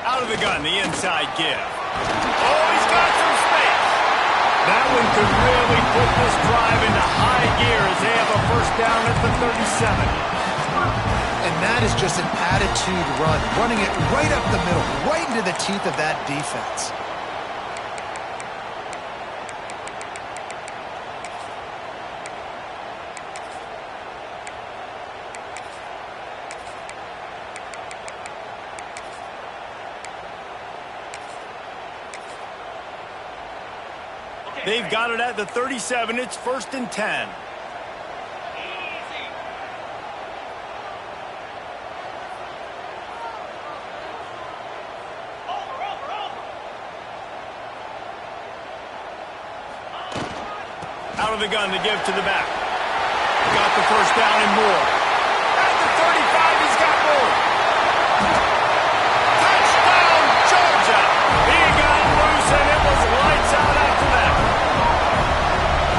Out of the gun, the inside give. Oh, he's got some space. That one could really put this drive into high gear as they have a first down at the 37. And that is just an attitude run, running it right up the middle, right into the teeth of that defense. They've got it at the 37. It's 1st and 10. Out of the gun to give to the back. Got the first down and more. At the 35, he's got more. Touchdown, Georgia. He got loose, and it was lights out after that.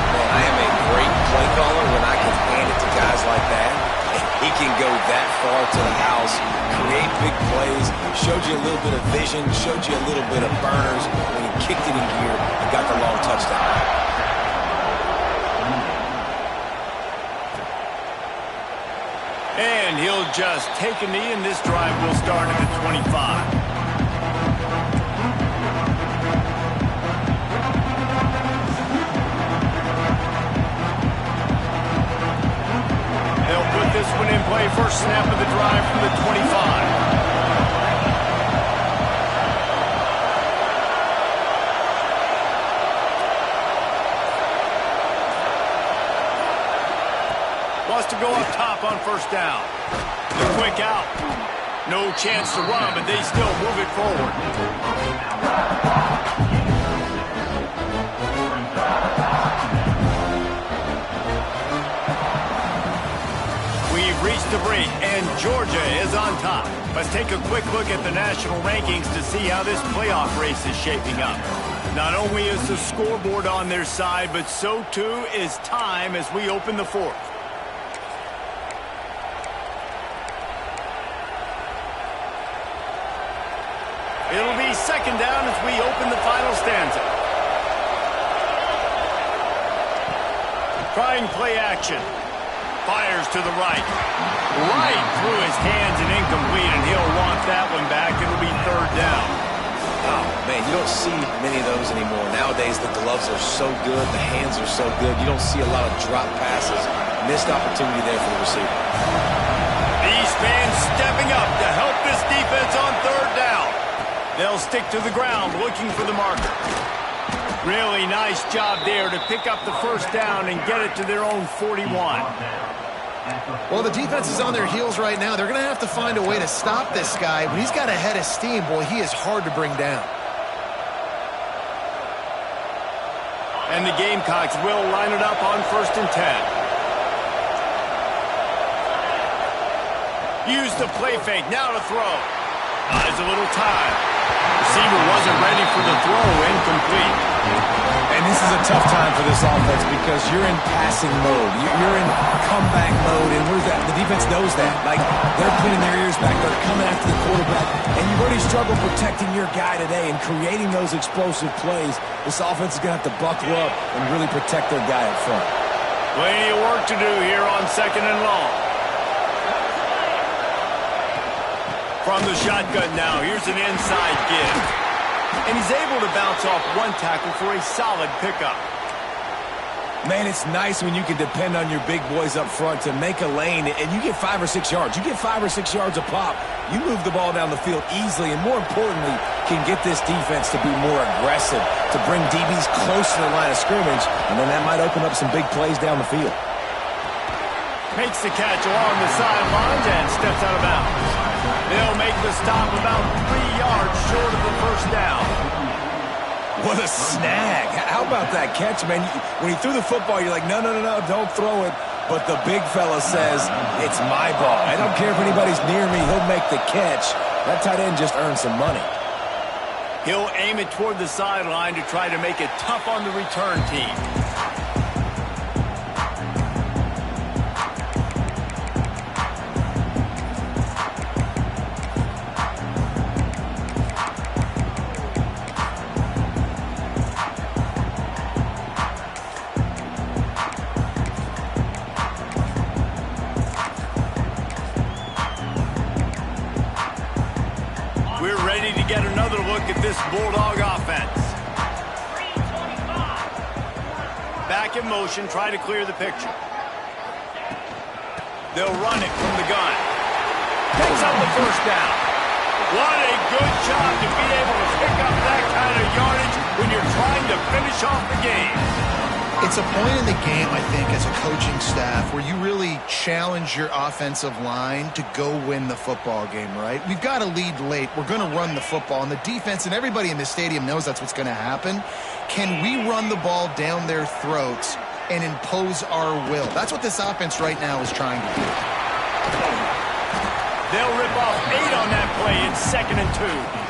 Man, I am a great play caller when I can hand it to guys like that. He can go that far to the house, create big plays, showed you a little bit of vision, showed you a little bit of burners when he kicked it in gear and got the long touchdown. And he'll just take a knee, and this drive will start at the 25. They'll put this one in play. First snap of the drive from the 25. Wants to go up top on first down. The quick out. No chance to run, but they still move it forward. We've reached the break, and Georgia is on top. Let's take a quick look at the national rankings to see how this playoff race is shaping up. Not only is the scoreboard on their side, but so too is time as we open the fourth. It'll be second down as we open the final stanza. Trying play action. Fires to the right. Right through his hands and incomplete, and he'll want that one back. It'll be third down. Oh, man, you don't see many of those anymore. Nowadays, the gloves are so good. The hands are so good. You don't see a lot of drop passes. Missed opportunity there for the receiver. These fans stepping up to help this defense on third down. They'll stick to the ground looking for the marker. Really nice job there to pick up the first down and get it to their own 41. Well, the defense is on their heels right now. They're going to have to find a way to stop this guy. When he's got a head of steam, boy, he is hard to bring down. And the Gamecocks will line it up on 1st and 10. Use the play fake, now to throw. Buys a little time. Receiver wasn't ready for the throw. Incomplete. And this is a tough time for this offense because you're in passing mode. You're in comeback mode, and where's that? The defense knows that. Like, they're putting their ears back. They're coming after the quarterback, and you've already struggled protecting your guy today and creating those explosive plays. This offense is going to have to buckle up and really protect their guy up front. Plenty of work to do here on 2nd and long. From the shotgun now, here's an inside give. And he's able to bounce off one tackle for a solid pickup. Man, it's nice when you can depend on your big boys up front to make a lane, and you get 5 or 6 yards. You get 5 or 6 yards a pop. You move the ball down the field easily, and more importantly, can get this defense to be more aggressive, to bring DBs close to the line of scrimmage, and then that might open up some big plays down the field. Makes the catch along the sidelines and steps out of bounds. They'll make the stop about 3 yards short of the first down. What a snag. How about that catch, man? When he threw the football, you're like, no, don't throw it. But the big fella says, it's my ball. I don't care if anybody's near me. He'll make the catch. That tight end just earned some money. He'll aim it toward the sideline to try to make it tough on the return team. This Bulldog offense. Back in motion, try to clear the picture. They'll run it from the gun. Picks up the first down. What a good job to be able to pick up that kind of yardage when you're trying to finish off the game. It's a point in the game, I think, as a coaching staff where you really challenge your offensive line to go win the football game, right? We've got to lead late. We're going to run the football, and the defense and everybody in the stadium knows that's what's going to happen. Can we run the ball down their throats and impose our will? That's what this offense right now is trying to do. They'll rip off 8 on that play. It's 2nd and 2.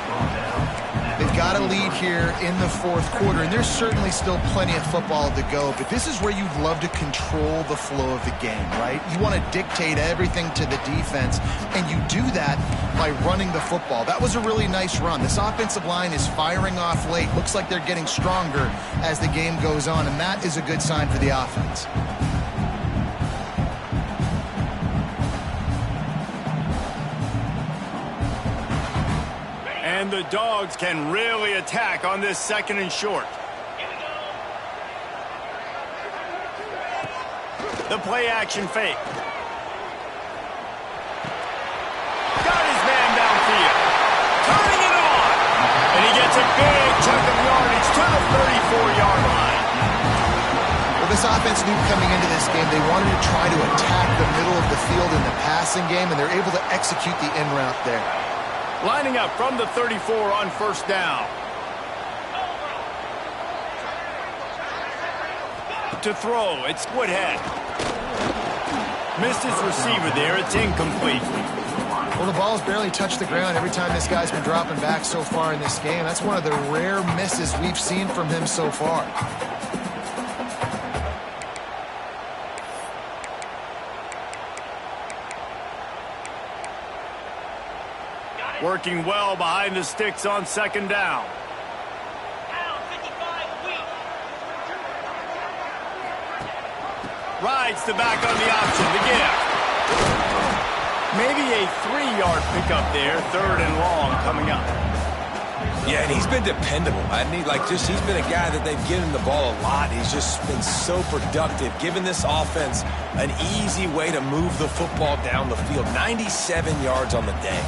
They've got a lead here in the 4th quarter, and there's certainly still plenty of football to go, but this is where you'd love to control the flow of the game, right? You want to dictate everything to the defense, and you do that by running the football. That was a really nice run. This offensive line is firing off late. Looks like they're getting stronger as the game goes on, and that is a good sign for the offense. And the Dogs can really attack on this 2nd and short. The play action fake. Got his man downfield. Turning it on. And he gets a big chunk of yardage to the 34-yard line. Well, this offense knew coming into this game they wanted to try to attack the middle of the field in the passing game, and they're able to execute the in route there. Lining up from the 34 on first down. To throw, it's Woodhead. Missed his receiver there, it's incomplete. Well, the ball's barely touched the ground every time this guy's been dropping back so far in this game. That's one of the rare misses we've seen from him so far. Working well behind the sticks on 2nd down. Rides the back on the option, the gift. Maybe a 3-yard pickup there, 3rd and long coming up. Yeah, and he's been dependable. He's been a guy that they've given the ball a lot. He's just been so productive, giving this offense an easy way to move the football down the field. 97 yards on the day.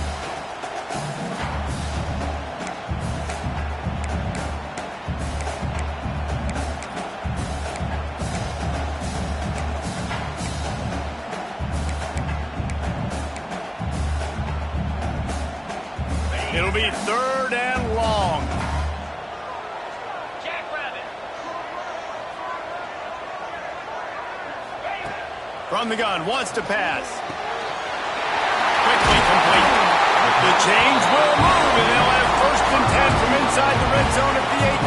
It'll be 3rd and long. From the gun, wants to pass. Quickly complete. The chains will move, and they'll have 1st and 10 from inside the red zone at the 18.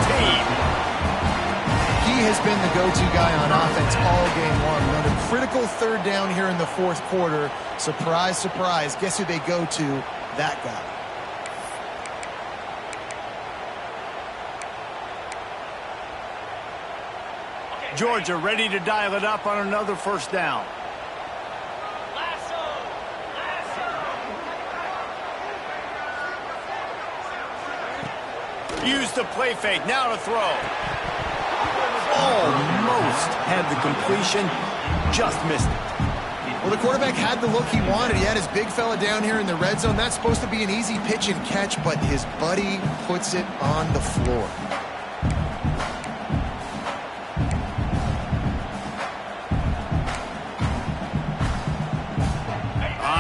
He has been the go-to guy on offense all game long. On a critical 3rd down here in the 4th quarter. Surprise, surprise. Guess who they go to? That guy. Georgia ready to dial it up on another 1st down. Use the play fake. Now to throw. Almost had the completion. Just missed it. Well, the quarterback had the look he wanted. He had his big fella down here in the red zone. That's supposed to be an easy pitch and catch, but his buddy puts it on the floor.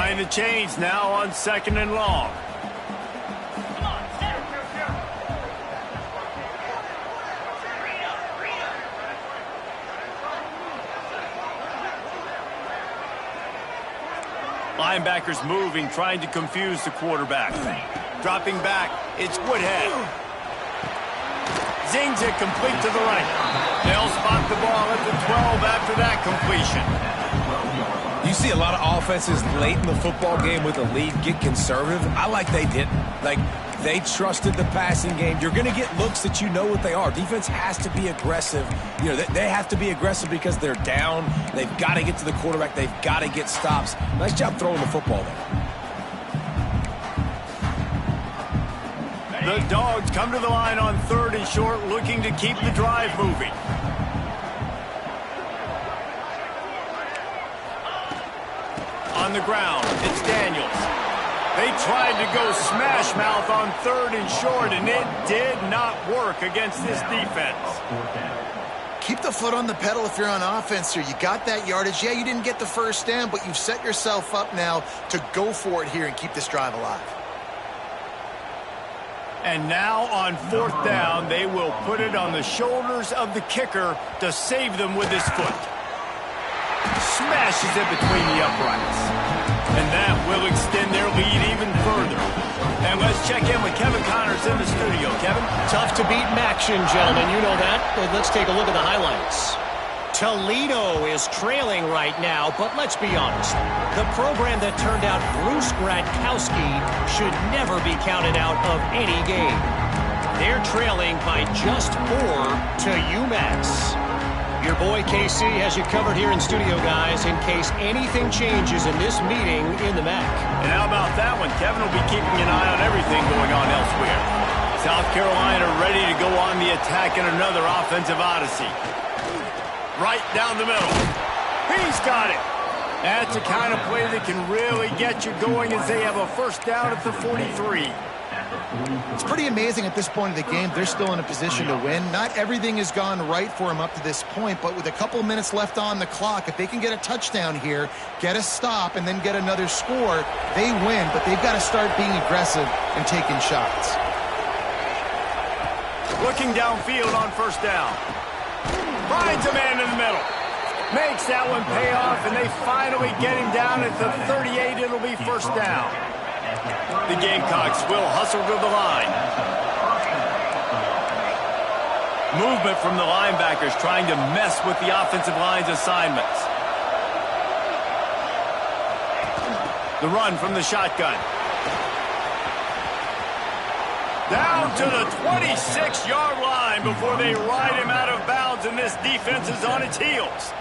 Behind the chains now on 2nd and long. Linebackers moving, trying to confuse the quarterback. Dropping back, it's Woodhead. Zings it complete to the right. They'll spot the ball at the 12 after that completion. You see a lot of offenses late in the football game with a lead get conservative. I like they didn't. Like, they trusted the passing game. You're going to get looks that you know what they are. Defense has to be aggressive. You know, they have to be aggressive because they're down. They've got to get to the quarterback. They've got to get stops. Nice job throwing the football there. The Dogs come to the line on 3rd and short, looking to keep the drive moving. On the ground, it's Daniels. They tried to go smash mouth on 3rd and short, and it did not work against this defense. Keep the foot on the pedal if you're on offense here. You got that yardage. Yeah, you didn't get the 1st down, but you've set yourself up now to go for it here and keep this drive alive. And now on 4th down, they will put it on the shoulders of the kicker to save them with his foot. Smashes it between the uprights. And that will extend their lead even further. And let's check in with Kevin Connors in the studio. Kevin? Tough to beat in action, gentlemen. You know that. But let's take a look at the highlights. Toledo is trailing right now, but let's be honest. The program that turned out Bruce Gradkowski should never be counted out of any game. They're trailing by just 4 to UMass. Your boy KC has you covered here in studio, guys, in case anything changes in this meeting in the MAC. And how about that one? Kevin will be keeping an eye on everything going on elsewhere. South Carolina ready to go on the attack in another offensive odyssey. Right down the middle. He's got it. That's the kind of play that can really get you going as they have a 1st down at the 43. It's pretty amazing at this point of the game. They're still in a position to win. Not everything has gone right for them up to this point, but with a couple of minutes left on the clock, if they can get a touchdown here, get a stop, and then get another score, they win, but they've got to start being aggressive and taking shots. Looking downfield on 1st down. Finds a man in the middle. Makes that one pay off, and they finally get him down at the 38. It'll be 1st down. The Gamecocks will hustle to the line. Movement from the linebackers trying to mess with the offensive line's assignments. The run from the shotgun. Down to the 26-yard line before they ride him out of bounds, and this defense is on its heels.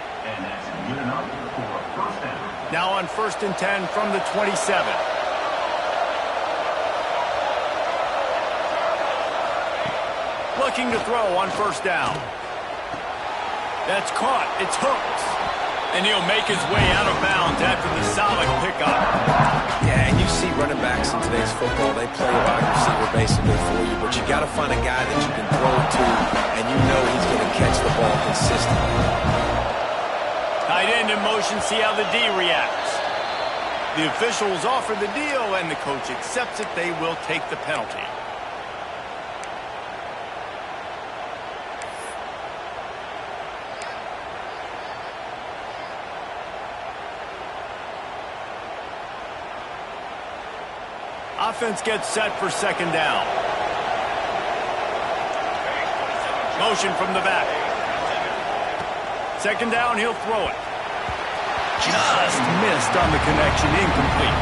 Now on 1st and 10 from the 27. Looking to throw on 1st down. That's caught. It's hooked. And he'll make his way out of bounds after the solid pickup. Yeah, and you see running backs in today's football, they play a wide receiver basically for you, but you got to find a guy that you can throw it to, and you know he's going to catch the ball consistently. Tight end in motion, see how the D reacts. The officials offer the deal, and the coach accepts it. They will take the penalty. Offense gets set for second down. Motion from the back. Second down, he'll throw it. Just missed on the connection, incomplete.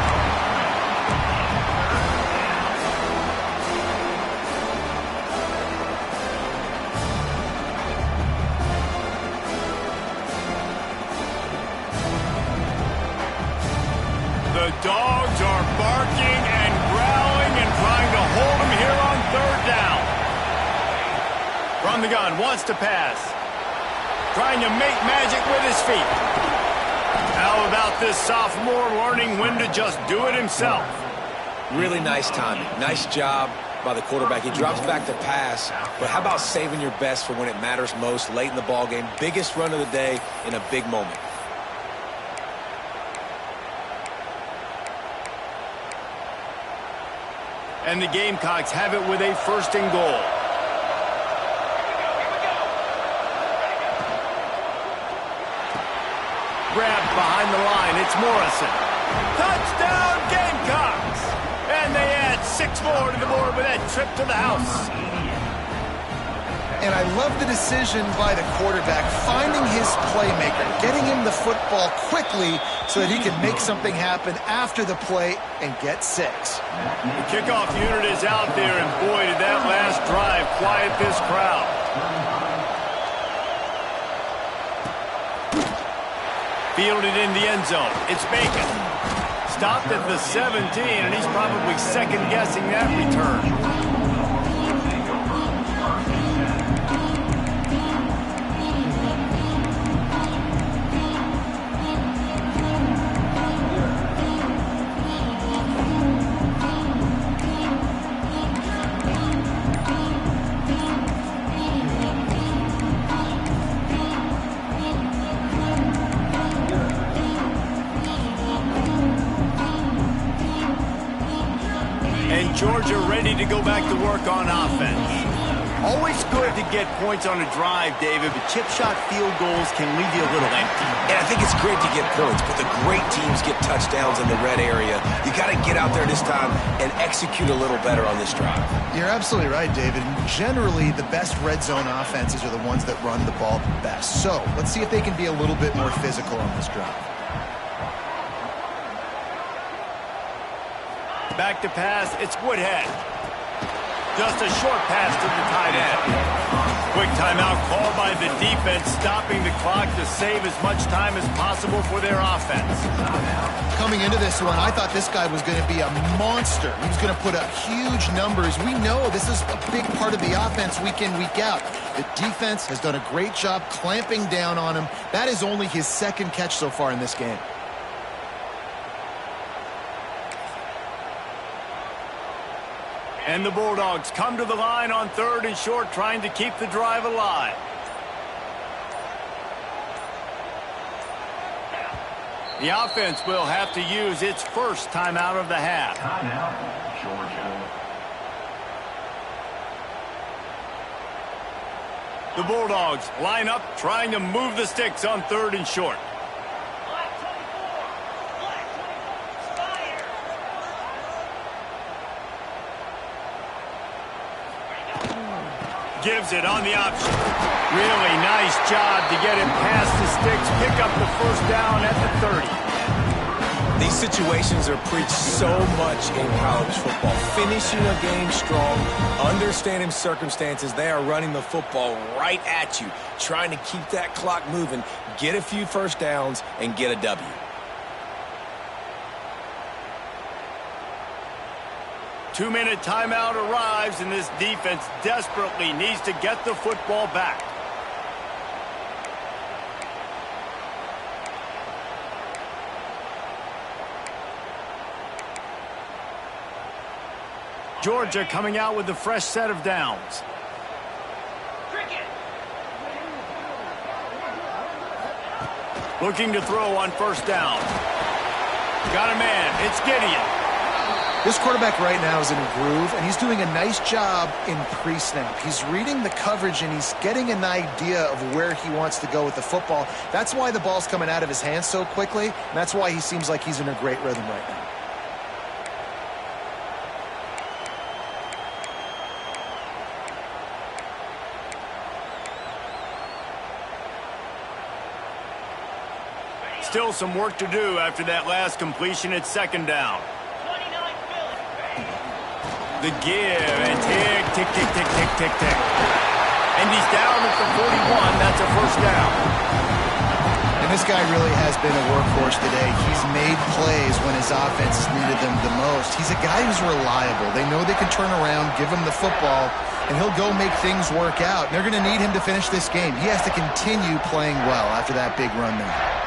The dogs are barking and growling and trying to hold him here on third down. From the gun, wants to pass. Trying to make magic with his feet. How about this sophomore learning when to just do it himself? Really nice timing. Nice job by the quarterback. He drops back to pass, but how about saving your best for when it matters most late in the ballgame? Biggest run of the day in a big moment. And the Gamecocks have it with a first and goal. Grabbed behind the line, it's Morrison. Touchdown Gamecocks! And they add 6 more to the board with that trip to the house. And I love the decision by the quarterback, finding his playmaker, getting him the football quickly so that he can make something happen after the play and get 6. The kickoff unit is out there, and boy, did that last drive quiet this crowd. Fielded in the end zone. It's Bacon. Stopped at the 17, and he's probably second-guessing that return. Georgia ready to go back to work on offense. Always good to get points on a drive, David, but chip shot field goals can leave you a little empty. And I think it's great to get points, but the great teams get touchdowns in the red area. You got to get out there this time and execute a little better on this drive. You're absolutely right, David. Generally, the best red zone offenses are the ones that run the ball the best. So let's see if they can be a little bit more physical on this drive. Back to pass, it's Woodhead. Just a short pass to the tight end. Quick timeout called by the defense, stopping the clock to save as much time as possible for their offense. Coming into this one, I thought this guy was going to be a monster. He was going to put up huge numbers. We know this is a big part of the offense week in, week out. The defense has done a great job clamping down on him. That is only his second catch so far in this game. And the Bulldogs come to the line on third and short, trying to keep the drive alive. The offense will have to use its first timeout of the half. Timeout, Georgia. The Bulldogs line up, trying to move the sticks on third and short. Gives it on the option. Really nice job to get him past the sticks, pick up the first down at the 30. These situations are preached so much in college football. Finishing a game strong, understanding circumstances. They are running the football right at you, trying to keep that clock moving, get a few first downs, and get a W. Two-minute timeout arrives, and this defense desperately needs to get the football back. Georgia coming out with a fresh set of downs. Looking to throw on first down. Got a man. It's Gideon. This quarterback right now is in a groove, and he's doing a nice job in pre-snap. He's reading the coverage, and he's getting an idea of where he wants to go with the football. That's why the ball's coming out of his hands so quickly, and that's why he seems like he's in a great rhythm right now. still some work to do after that last completion at second down. The give and tick, tick, tick, tick, tick, tick, tick. And he's down at the 41. That's a first down. And this guy really has been a workhorse today. He's made plays when his offense needed them the most. He's a guy who's reliable. They know they can turn around, give him the football, and he'll go make things work out. And they're going to need him to finish this game. He has to continue playing well after that big run there.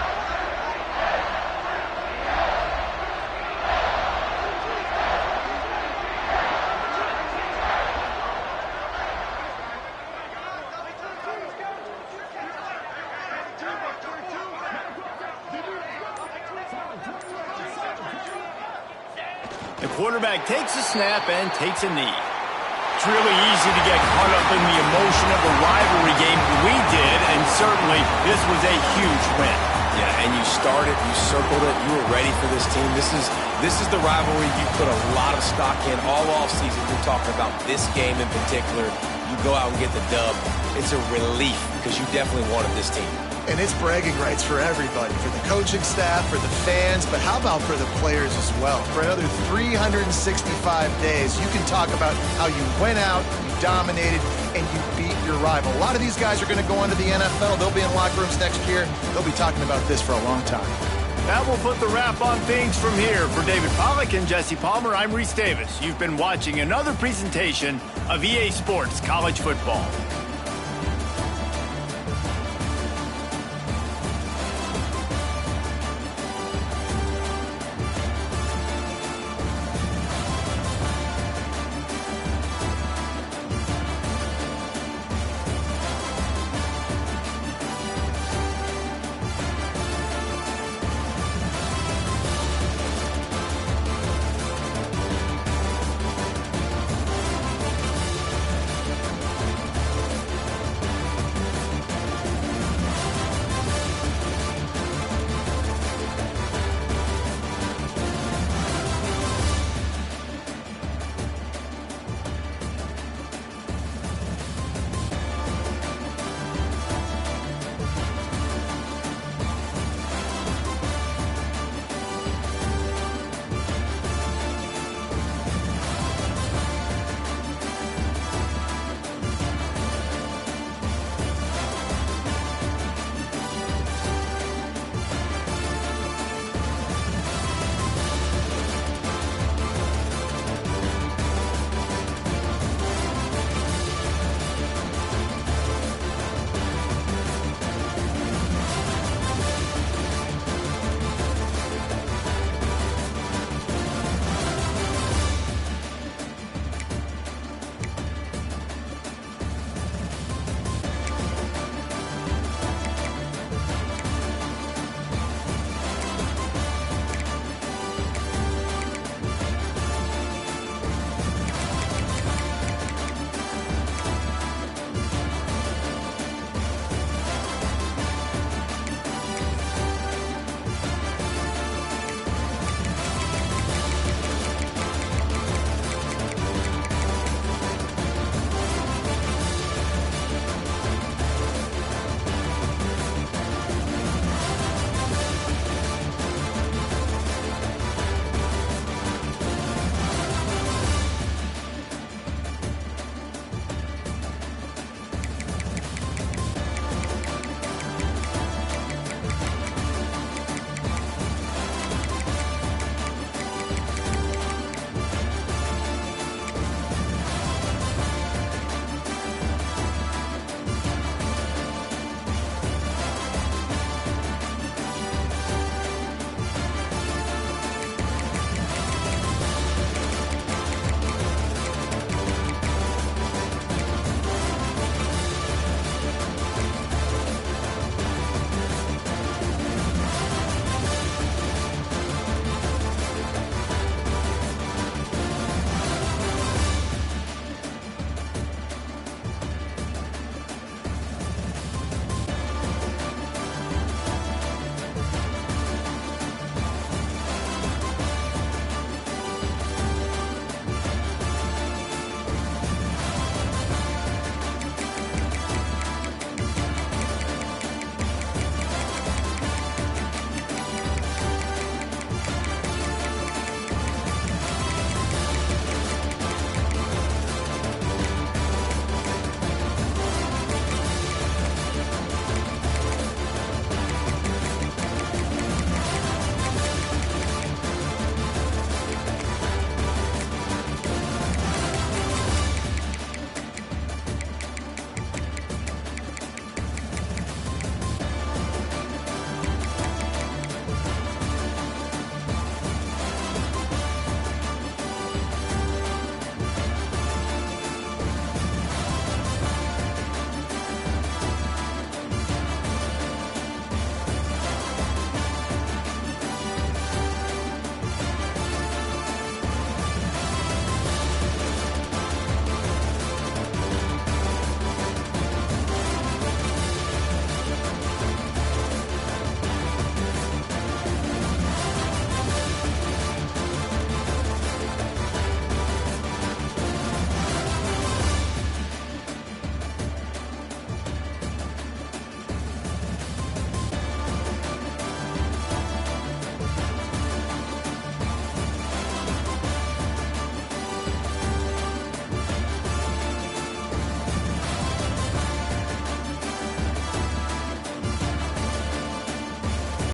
The quarterback takes a snap and takes a knee. It's really easy to get caught up in the emotion of a rivalry game. We did, and certainly this was a huge win. Yeah, and you started, you circled it, you were ready for this team. This is the rivalry you put a lot of stock in all offseason. You're talking about this game in particular. You go out and get the dub. It's a relief because you definitely wanted this team. And it's bragging rights for everybody, for the coaching staff, for the fans, but how about for the players as well? For another 365 days, you can talk about how you went out, you dominated, and you beat your rival. A lot of these guys are going to go on to the NFL. They'll be in locker rooms next year. They'll be talking about this for a long time. That will put the wrap on things from here. For David Pollack and Jesse Palmer, I'm Reese Davis. You've been watching another presentation of EA Sports College Football.